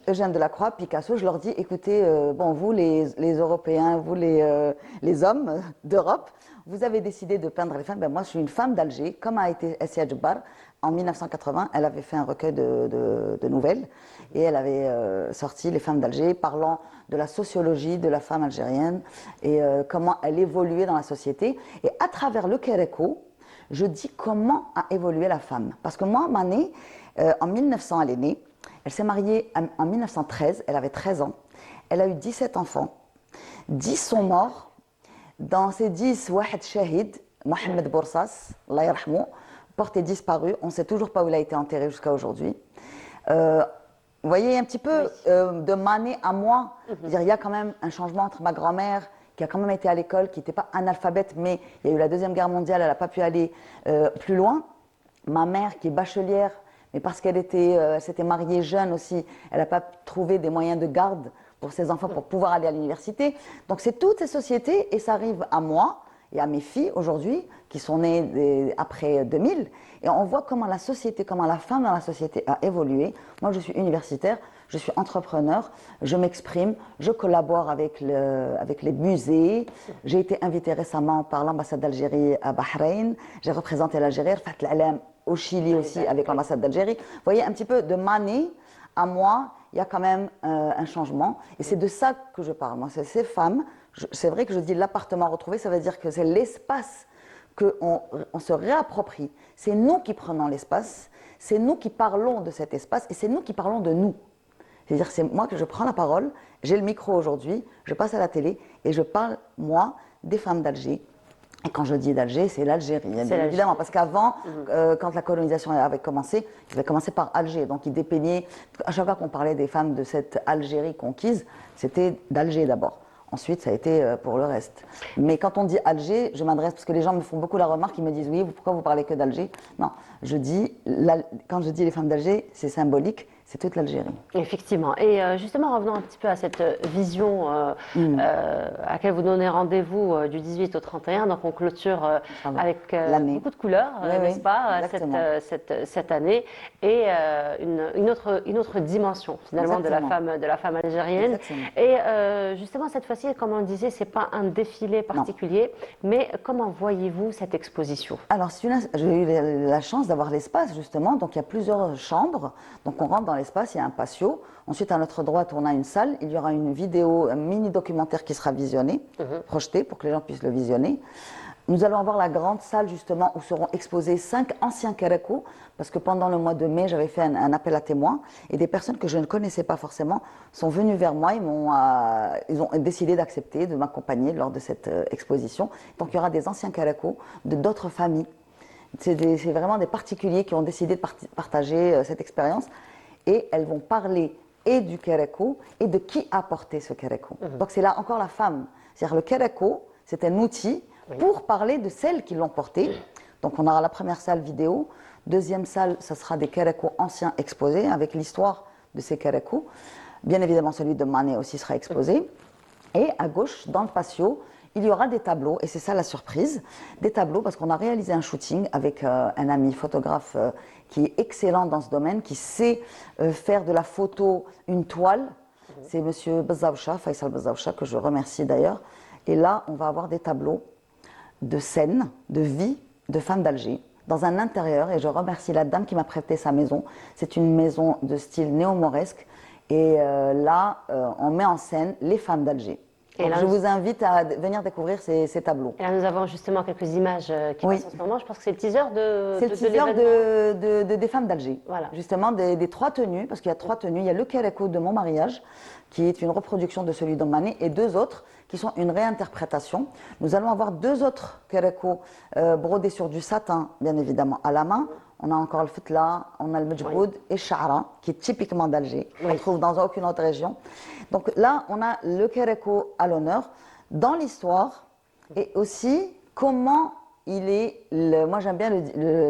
S3: Eugène Delacroix, Picasso, je leur dis, écoutez, bon, vous les Européens, vous les hommes d'Europe, vous avez décidé de peindre les femmes. Ben, moi, je suis une femme d'Alger, comme a été Essia Djebbar. En 1980, elle avait fait un recueil de nouvelles et elle avait sorti Les femmes d'Alger, parlant de la sociologie de la femme algérienne et comment elle évoluait dans la société. Et à travers le Kéréko, je dis comment a évolué la femme. Parce que moi, ma née, en 1900, elle est née. Elle s'est mariée en 1913, elle avait 13 ans. Elle a eu 17 enfants. 10 sont morts. Dans ces 10, Wahed Shahid, Mohamed Boursas, Allah yarhamou, porté disparu. On ne sait toujours pas où il a été enterré jusqu'à aujourd'hui. Vous voyez un petit peu de ma née à moi. Il y a quand même un changement entre ma grand-mère, qui a quand même été à l'école, qui n'était pas analphabète, mais il y a eu la Deuxième Guerre mondiale, elle n'a pas pu aller plus loin. Ma mère, qui est bachelière, mais parce qu'elle s'était mariée jeune aussi, elle n'a pas trouvé des moyens de garde pour ses enfants pour pouvoir aller à l'université. Donc c'est toutes ces sociétés, et ça arrive à moi et à mes filles aujourd'hui, qui sont nées après 2000, et on voit comment la société, comment la femme dans la société a évolué. Moi, je suis universitaire, je suis entrepreneur, je m'exprime, je collabore avec les musées. J'ai été invitée récemment par l'ambassade d'Algérie à Bahreïn. J'ai représenté l'Algérie, Rfat l'Alam au Chili aussi avec l'ambassade d'Algérie. Vous voyez, un petit peu de ma née à moi, il y a quand même un changement. Et c'est de ça que je parle. Moi, c'est ces femmes. C'est vrai que je dis l'appartement retrouvé, ça veut dire que c'est l'espace qu'on se réapproprie. C'est nous qui prenons l'espace, c'est nous qui parlons de cet espace et c'est nous qui parlons de nous. C'est-à-dire c'est moi que je prends la parole, j'ai le micro aujourd'hui, je passe à la télé et je parle, moi, des femmes d'Alger. Et quand je dis d'Alger, c'est l'Algérie, bien évidemment, parce qu'avant, quand la colonisation avait commencé, il avait commencé par Alger. Donc il dépeignait, à chaque fois qu'on parlait des femmes de cette Algérie conquise, c'était d'Alger d'abord. Ensuite, ça a été pour le reste. Mais quand on dit Alger, je m'adresse, parce que les gens me font beaucoup la remarque, ils me disent oui, pourquoi vous parlez que d'Alger? Non, je dis, quand je dis les femmes d'Alger, c'est symbolique, c'est toute l'Algérie.
S1: Effectivement. Et justement, revenons un petit peu à cette vision à laquelle vous donnez rendez-vous du 18 au 31. Donc, on clôture avec beaucoup de couleurs, n'est-ce pas, cette année. Et une autre dimension, finalement, de la femme algérienne. Exactement. Et justement, cette fois-ci, comme on le disait, ce n'est pas un défilé particulier, mais comment voyez-vous cette exposition?
S3: Alors, j'ai eu la chance d'avoir l'espace, justement. Donc, il y a plusieurs chambres. Donc, on rentre dans l'espace, il y a un patio. Ensuite, à notre droite, on a une salle. Il y aura une vidéo, un mini-documentaire qui sera visionné, projeté pour que les gens puissent le visionner. Nous allons avoir la grande salle, justement, où seront exposés 5 anciens Kéréko, parce que pendant le mois de mai, j'avais fait un appel à témoins, et des personnes que je ne connaissais pas forcément sont venues vers moi, ils ont décidé d'accepter, de m'accompagner lors de cette exposition. Donc, il y aura des anciens Kéréko de d'autres familles. C'est vraiment des particuliers qui ont décidé de partager cette expérience. Et elles vont parler et du Kéréko et de qui a porté ce Kéréko. Donc c'est là encore la femme. C'est-à-dire le Kéréko, c'est un outil pour parler de celles qui l'ont porté. Donc on aura la première salle vidéo. Deuxième salle, ce sera des Kéréko anciens exposés avec l'histoire de ces Kéréko. Bien évidemment, celui de Mané aussi sera exposé. Et à gauche, dans le patio, il y aura des tableaux, et c'est ça la surprise, des tableaux parce qu'on a réalisé un shooting avec un ami photographe qui est excellent dans ce domaine, qui sait faire de la photo une toile. C'est M. Bezaoucha, Faisal Bezaoucha, que je remercie d'ailleurs. Et là, on va avoir des tableaux de scènes, de vie de femmes d'Alger, dans un intérieur, et je remercie la dame qui m'a prêté sa maison. C'est une maison de style néo-mauresque, et là, on met en scène les femmes d'Alger. Donc, je vous invite à venir découvrir ces tableaux.
S1: Et là, nous avons justement quelques images qui passent en ce moment. Je pense que c'est le teaser
S3: des femmes d'Alger. Voilà. Justement, des 3 tenues, parce qu'il y a 3 tenues. Il y a le Kéréko de mon mariage, qui est une reproduction de celui d'Omané, et 2 autres qui sont une réinterprétation. Nous allons avoir 2 autres Kéréko brodés sur du satin, bien évidemment, à la main. On a encore le fitla, on a le mejboud et chara, qui est typiquement d'Alger. On ne trouve dans aucune autre région. Donc là, on a le Kéréko à l'honneur dans l'histoire et aussi comment il est, moi j'aime bien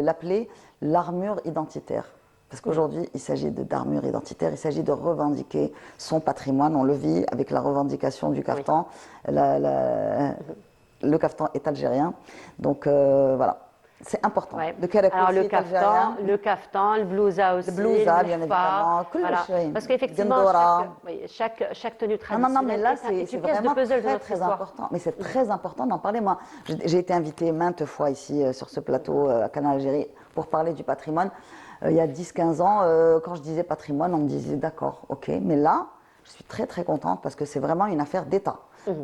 S3: l'appeler l'armure identitaire. Parce qu'aujourd'hui, il s'agit d'armure identitaire, il s'agit de revendiquer son patrimoine. On le vit avec la revendication du kaftan. Le kaftan est algérien. Donc voilà. C'est important.
S1: Ouais.
S3: De quel
S1: Alors le
S3: algérien.
S1: caftan, le blousa aussi,
S3: Le blousa,
S1: le
S3: bien
S1: khfa,
S3: évidemment.
S1: voilà. Parce qu'effectivement,
S3: Gendora.
S1: chaque tenue
S3: Non,
S1: traditionnelle
S3: mais là,
S1: est
S3: c'est
S1: une pièce de
S3: vraiment
S1: puzzle de
S3: très,
S1: notre
S3: très
S1: histoire.
S3: important. Mais c'est très important d'en parler. Moi, j'ai été invitée maintes fois ici sur ce plateau à Canal Algérie pour parler du patrimoine. Il y a 10-15 ans, quand je disais patrimoine, on me disait d'accord, ok. Mais là, je suis très, très contente parce que c'est vraiment une affaire d'État.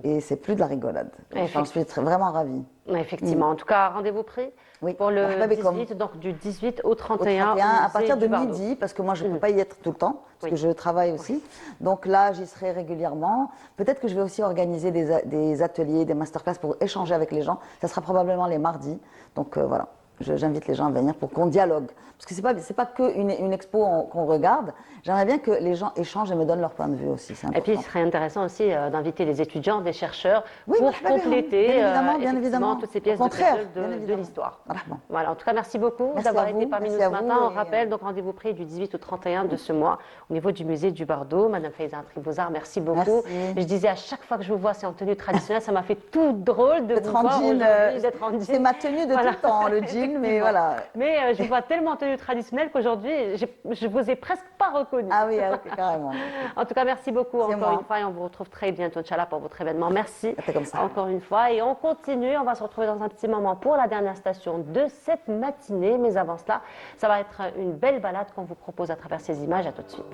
S3: Et c'est plus de la rigolade. J'en suis vraiment ravie.
S1: Effectivement. En tout cas, rendez-vous pris pour le 18, donc du 18 au 31.
S3: À partir de midi, parce que moi je ne peux pas y être tout le temps, parce que je travaille aussi. Donc là, j'y serai régulièrement. Peut-être que je vais aussi organiser des ateliers, des masterclass pour échanger avec les gens. Ça sera probablement les mardis. Donc voilà. J'invite les gens à venir pour qu'on dialogue. Parce que c'est pas qu'une expo qu'on regarde. J'aimerais bien que les gens échangent et me donnent leur point de vue aussi.
S1: Et puis, il serait intéressant aussi d'inviter les étudiants, des chercheurs, pour compléter effectivement toutes ces pièces de puzzle de l'histoire. Voilà, en tout cas, merci beaucoup d'avoir été parmi nous ce matin. On rappelle, donc rendez-vous pris du 18 au 31 de ce mois au niveau du musée du Bardo. Madame Faiza Tribozar, merci beaucoup. Je disais à chaque fois que je vous vois, c'est en tenue traditionnelle. Ça m'a fait tout drôle de vous voir aujourd'hui, d'être en jean.
S3: C'est ma tenue de tout le temps, le jean. Mais voilà.
S1: Mais je vois tellement en tenue traditionnelle qu'aujourd'hui, je ne vous ai presque pas reconnu.
S3: Ah oui, carrément.
S1: En tout cas, merci beaucoup encore une fois et on vous retrouve très bientôt, Inch'Allah, pour votre événement. Merci encore une fois et on continue. On va se retrouver dans un petit moment pour la dernière station de cette matinée. Mais avant cela, ça va être une belle balade qu'on vous propose à travers ces images. À tout de suite.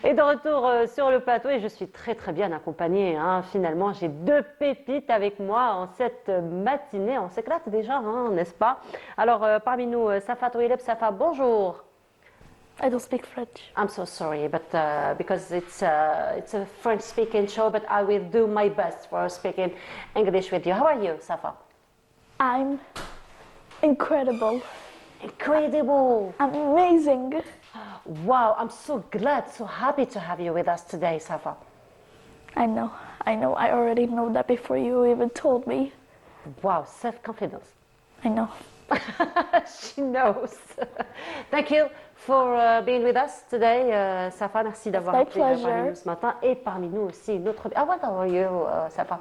S1: Et de retour sur le plateau, et je suis très très bien accompagnée. Finalement, j'ai deux pépites avec moi en cette matinée. On s'éclate déjà, n'est-ce pas? Alors, parmi nous, Safa Touileb. Safa, bonjour.
S7: I don't speak French.
S1: I'm so sorry, but because it's a French-speaking show, but I will do my best for speaking English with you. How are you, Safa?
S7: I'm incredible.
S1: Incredible.
S7: Amazing.
S1: Wow, I'm so glad, so happy to have you with us today, Safa.
S7: I know. I already know that before you even told me.
S1: Wow, self-confidence.
S7: I know.
S1: She knows. Thank you for being with us today, Safa. Merci d'avoir
S7: my
S1: été parmi
S7: pleasure.
S1: nous ce matin et parmi nous aussi une autre. Ah, what are you, Safa?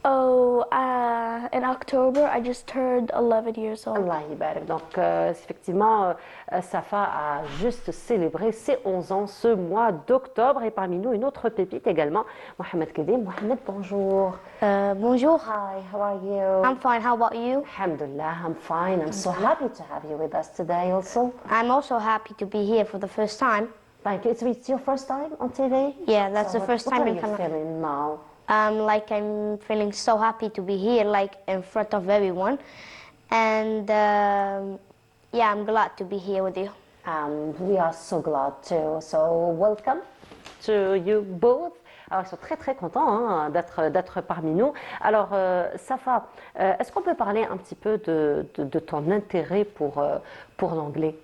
S7: Oh, in October, I just turned 11 years old.
S1: Allah Ibarak. Donc, effectivement, Safa a juste célébré ses 11 ans ce mois d'octobre. Et parmi nous, une autre pépite également, Mohamed Kedim. Mohamed, bonjour.
S17: Bonjour.
S1: Hi, how are you?
S17: I'm fine. How about you?
S1: Alhamdulillah, I'm fine. I'm so happy to have you with us today also.
S17: I'm also happy to be here for the first time.
S1: Thank you. It's your first time on TV?
S17: Yeah, that's
S1: So
S17: the first
S1: what
S17: time
S1: are
S17: in
S1: you
S17: Canada.
S1: feeling now?
S17: I'm feeling so happy to be here, like in front of everyone, and yeah, I'm glad to be here with you.
S1: We are so glad too. So welcome to you both. Alors, ils sont très très contents hein, d'être parmi nous. Alors, Safa, est-ce qu'on peut parler un petit peu de ton intérêt pour l'anglais?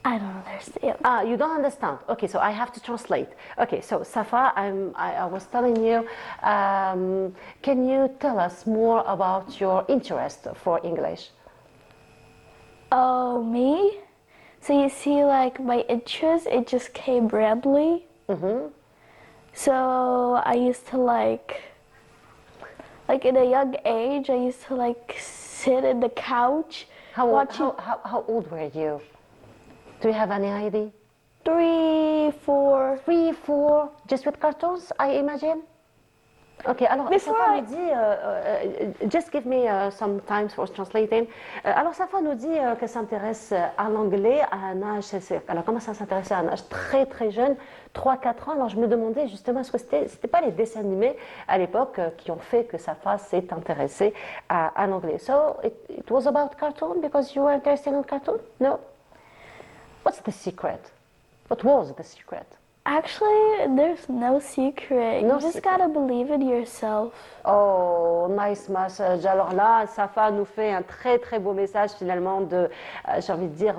S7: I don't understand.
S1: Ah, you don't understand. Okay, so I have to translate. Okay, so Safa, I was telling you, can you tell us more about your interest for English?
S7: Oh, me? So you see, like, my interest, it just came randomly. So I used to, like in a young age, I used to, like, sit in the couch watching.
S1: How old were you? Do you have any idea?
S7: 3, 4.
S1: 3, 4, just with cartoons, I imagine? Ok, alors Safa nous dit, just give me some time for translating. Alors Safa nous dit qu'elle s'intéresse à l'anglais à un âge, elle a commencé à s'intéresser à un âge très très jeune, 3-4 ans. Alors je me demandais justement, est-ce que c'était pas les dessins animés à l'époque qui ont fait que Safa s'est intéressée à l'anglais? So it was about cartoon because you were interested in cartoon? No? What's the secret? What was the secret?
S7: Actually, there's no secret.
S1: No
S7: You just
S1: secret.
S7: gotta believe in yourself.
S1: Oh, nice message. Alors là, Safa nous fait un très très beau message finalement j'ai envie de dire,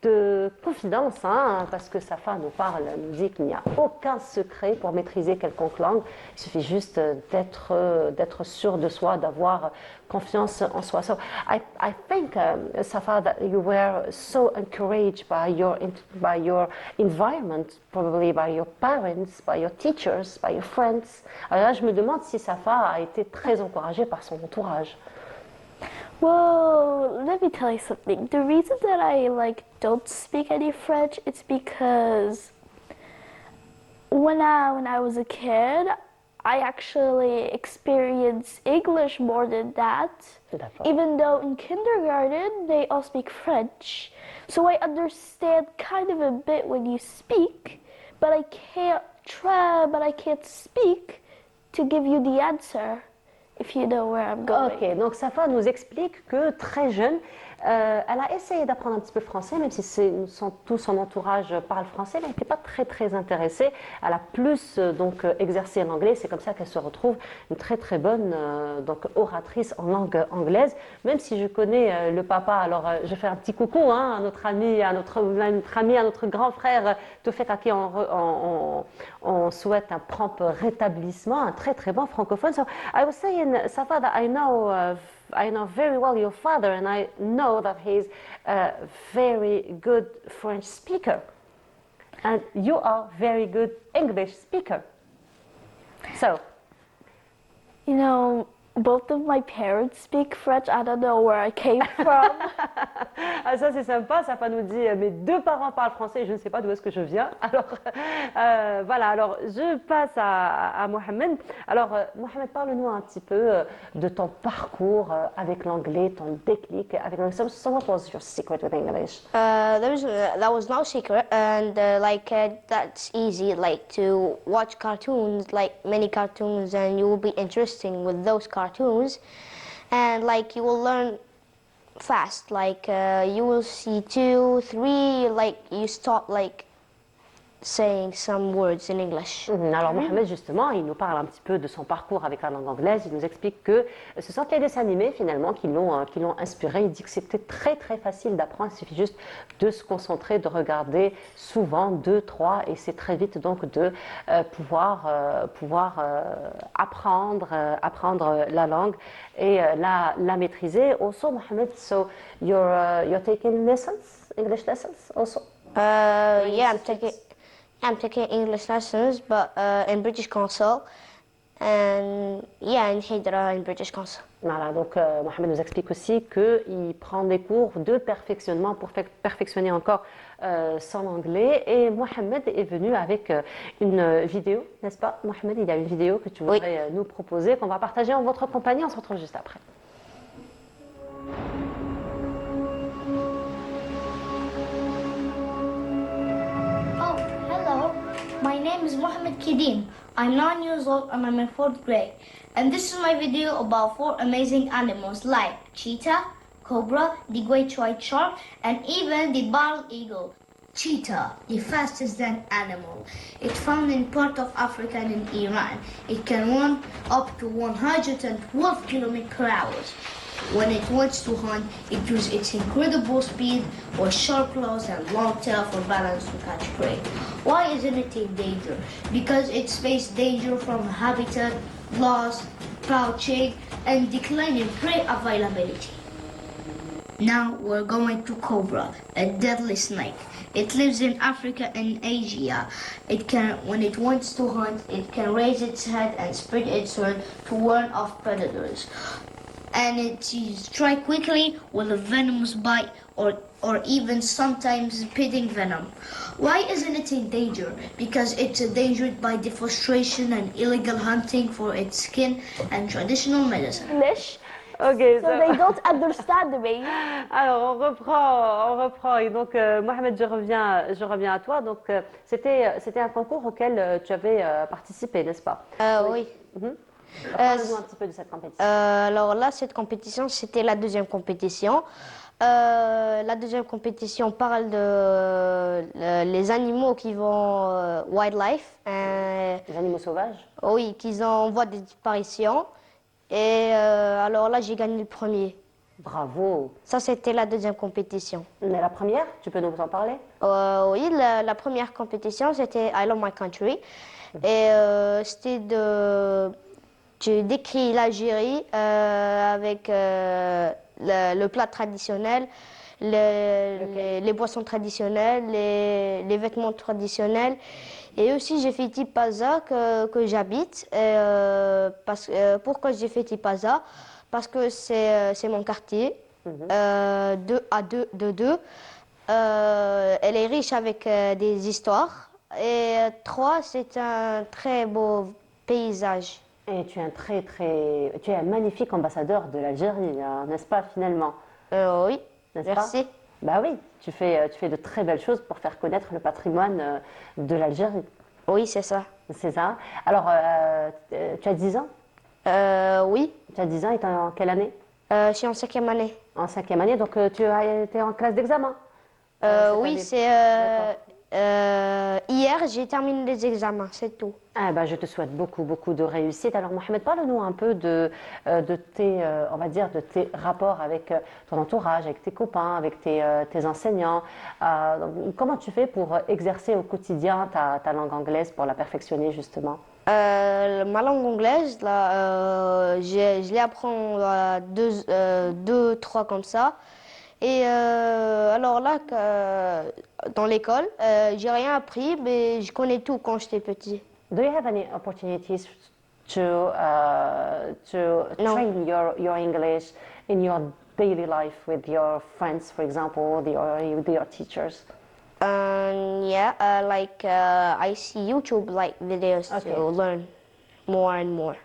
S1: de confidence, hein, parce que Safa nous parle, nous dit qu'il n'y a aucun secret pour maîtriser quelconque langue. Il suffit juste d'être sûr de soi, d'avoir confiance en soi. So I think, Safa, that you were so encouraged by your environment, probably by your parents, by your teachers, by your friends. Alors là, je me demande si Safa a été très encouragée par son entourage.
S7: Well, let me tell you something. The reason that I don't speak any French, it's because when I was a kid, I actually experienced English more than that. Even though in kindergarten they all speak French. So I understand kind of a bit when you speak, but I can't speak to give you the answer. If you know where I'm going.
S1: Ok, donc Safa nous explique que très jeune, elle a essayé d'apprendre un petit peu français, même si tout son entourage parle français, mais elle n'était pas très très intéressée. Elle a plus exercé l'anglais. C'est comme ça qu'elle se retrouve une très très bonne oratrice en langue anglaise. Même si je connais le papa, alors je fais un petit coucou à notre ami, à notre grand frère Toufik, à qui on souhaite un prompt rétablissement, un très très bon francophone. So I was saying, Safa, that I know very well your father, and I know that he's a very good French speaker, and you are very good English speaker. So,
S7: you know, both of my parents speak French. I don't know where I came from.
S1: Ah, ça c'est sympa, Safa nous dit mes deux parents parlent français, je ne sais pas d'où est-ce que je viens. Alors voilà, alors je passe à Mohamed. Alors Mohamed, parle-nous un petit peu de ton parcours avec l'anglais, ton déclic avec l'anglais. So what was your secret with English?
S17: That was no secret, and that's easy. Like to watch cartoons, like many cartoons, and you will be interested with those cartoons, and like you will learn fast. Like you will see 2, 3. Like you stop like saying some words in English.
S1: Alors Mohamed, justement, il nous parle un petit peu de son parcours avec la langue anglaise. Il nous explique que ce sont les dessins animés finalement qui l'ont inspiré. Il dit que c'était très très facile d'apprendre. Il suffit juste de se concentrer, de regarder souvent 2, 3 et c'est très vite donc de pouvoir apprendre la langue et la maîtriser. Also, Mohamed, so you're taking lessons, English lessons also?
S17: Yeah, I'm taking English lessons, but in British Council, and yeah, in Hydra in British Council.
S1: Voilà, donc Mohamed nous explique aussi qu'il prend des cours de perfectionnement pour perfectionner encore son anglais. Et Mohamed est venu avec une vidéo, n'est-ce pas Mohamed, il y a une vidéo que tu voudrais nous proposer, qu'on va partager en votre compagnie. On se retrouve juste après.
S9: My name is Mohamed Kedin. I'm 9 years old and I'm in 4th grade. And this is my video about 4 amazing animals like cheetah, cobra, the great white shark, and even the bald eagle. Cheetah, the fastest land animal. It's found in part of Africa and in Iran. It can run up to 112 km per hour. When it wants to hunt, it uses its incredible speed or sharp claws and long tail for balance to catch prey. Why isn't it in danger? Because it's faced danger from habitat loss, poaching, and declining prey availability. Now we're going to cobra, a deadly snake. It lives in Africa and Asia. When it wants to hunt, it can raise its head and spread its wings to warn off predators. And it strikes quickly with a venomous bite or even sometimes spitting venom. Why isn't it in danger? Because it's endangered by deforestation and illegal hunting for its skin and traditional medicine.
S17: English.
S1: Okay,
S17: so they don't understand me.
S1: Alors on reprend. Et donc Mohamed, je reviens à toi. Donc c'était un concours auquel tu avais participé, n'est-ce pas?
S17: Oui.
S1: Parle-nous un petit peu de cette compétition.
S17: Alors là, cette compétition, c'était la deuxième compétition. La deuxième compétition parle de les animaux qui vont wildlife.
S1: Les animaux sauvages?
S17: Oui, qui en voient des disparitions. Et alors là, j'ai gagné le premier.
S1: Bravo.
S17: Ça, c'était la deuxième compétition.
S1: Mais la première, tu peux nous en parler?
S17: Oui, la première compétition, c'était I Love My Country. Et c'était tu décris l'Algérie avec le plat traditionnel, les boissons traditionnelles, les vêtements traditionnels. Et aussi, j'ai fait Tipaza que j'habite. Pourquoi j'ai fait Tipaza? Parce que c'est mon quartier, 2 à 2. Elle est riche avec des histoires. Et 3, c'est un très beau paysage.
S1: Et tu es un magnifique ambassadeur de l'Algérie, n'est-ce pas, finalement?
S17: Oui,
S1: merci. Bah oui, tu fais de très belles choses pour faire connaître le patrimoine de l'Algérie.
S17: Oui, c'est ça.
S1: C'est ça. Alors, tu as 10 ans?
S17: Oui.
S1: Tu as 10 ans et tu es en quelle année?
S17: Je suis en 5e année.
S1: En 5e année, donc tu as été en classe d'examen?
S17: Oui, c'est... hier, j'ai terminé les examens, c'est tout.
S1: Ah bah, je te souhaite beaucoup de réussite. Alors Mohamed, parle-nous un peu de tes, on va dire, de tes rapports avec ton entourage, avec tes copains, avec tes enseignants. Comment tu fais pour exercer au quotidien ta langue anglaise, pour la perfectionner justement?
S17: Ma langue anglaise, là, je l'apprends à 2, 3 comme ça. Et alors là, dans l'école, j'ai rien appris, mais je connais tout quand j'étais petit.
S1: Do you have any opportunities to train your English in your daily life with your friends, for example, with your teachers?
S17: Yeah, I see YouTube videos to learn more and more.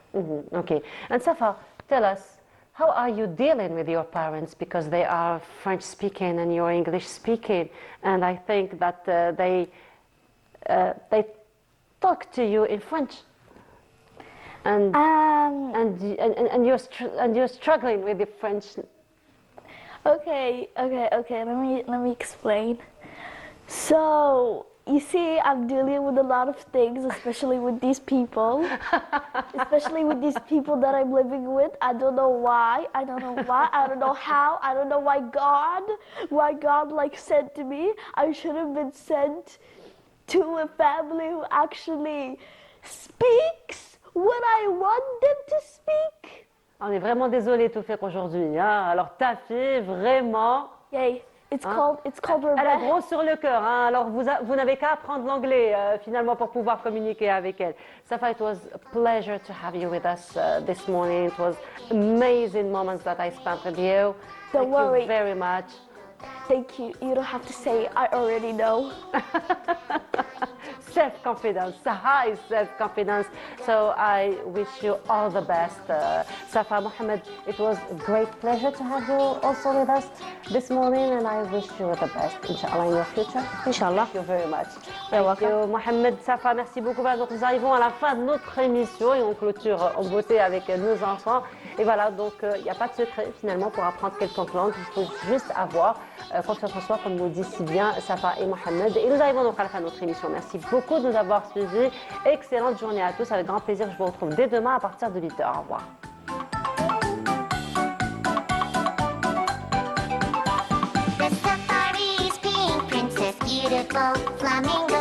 S1: Okay, and Safa, tell us, how are you dealing with your parents, because they are French speaking and you're English speaking, and I think that they talk to you in French, and you're struggling with the French.
S7: Okay. Let me explain. So You see, I'm dealing with a lot of things, especially with these people. Especially with these people that I'm living with. I don't know why. I don't know why. I don't know how. I don't know why God like sent to me. I should have been sent to a family who actually speaks what I want them to speak.
S1: On est vraiment désolé Toufik aujourd'hui. Hein? Alors ta fille, vraiment...
S7: Yay. It's called
S1: Elle a gros sur le cœur. Hein? Alors vous n'avez qu'à apprendre l'anglais finalement pour pouvoir communiquer avec elle. Safa, it was a pleasure to have you with us this morning. It was amazing moments that I spent with you.
S7: Don't worry.
S1: You very much.
S7: Thank you. You don't have to say I already know.
S1: Self-confidence, high self-confidence. So I wish you all the best. Safa Mohammed, it was a great pleasure to have you also with us this morning, and I wish you the best, Inch'Allah, in your future.
S7: Inch'Allah.
S1: Thank you very much. Thank you, Mohamed. Safa, merci beaucoup. Donc nous arrivons à la fin de notre émission et on clôture en beauté avec nos enfants. Et voilà, donc il n'y a pas de secret finalement pour apprendre quelconque langue. Il faut juste avoir confiance en soi, comme nous dit si bien Safa et Mohamed. Et nous arrivons donc à la fin de notre émission. Merci beaucoup de nous avoir suivis. Excellente journée à tous. Avec grand plaisir, je vous retrouve dès demain à partir de 8h. Au revoir.
S11: The safari's pink princess, beautiful flamingo.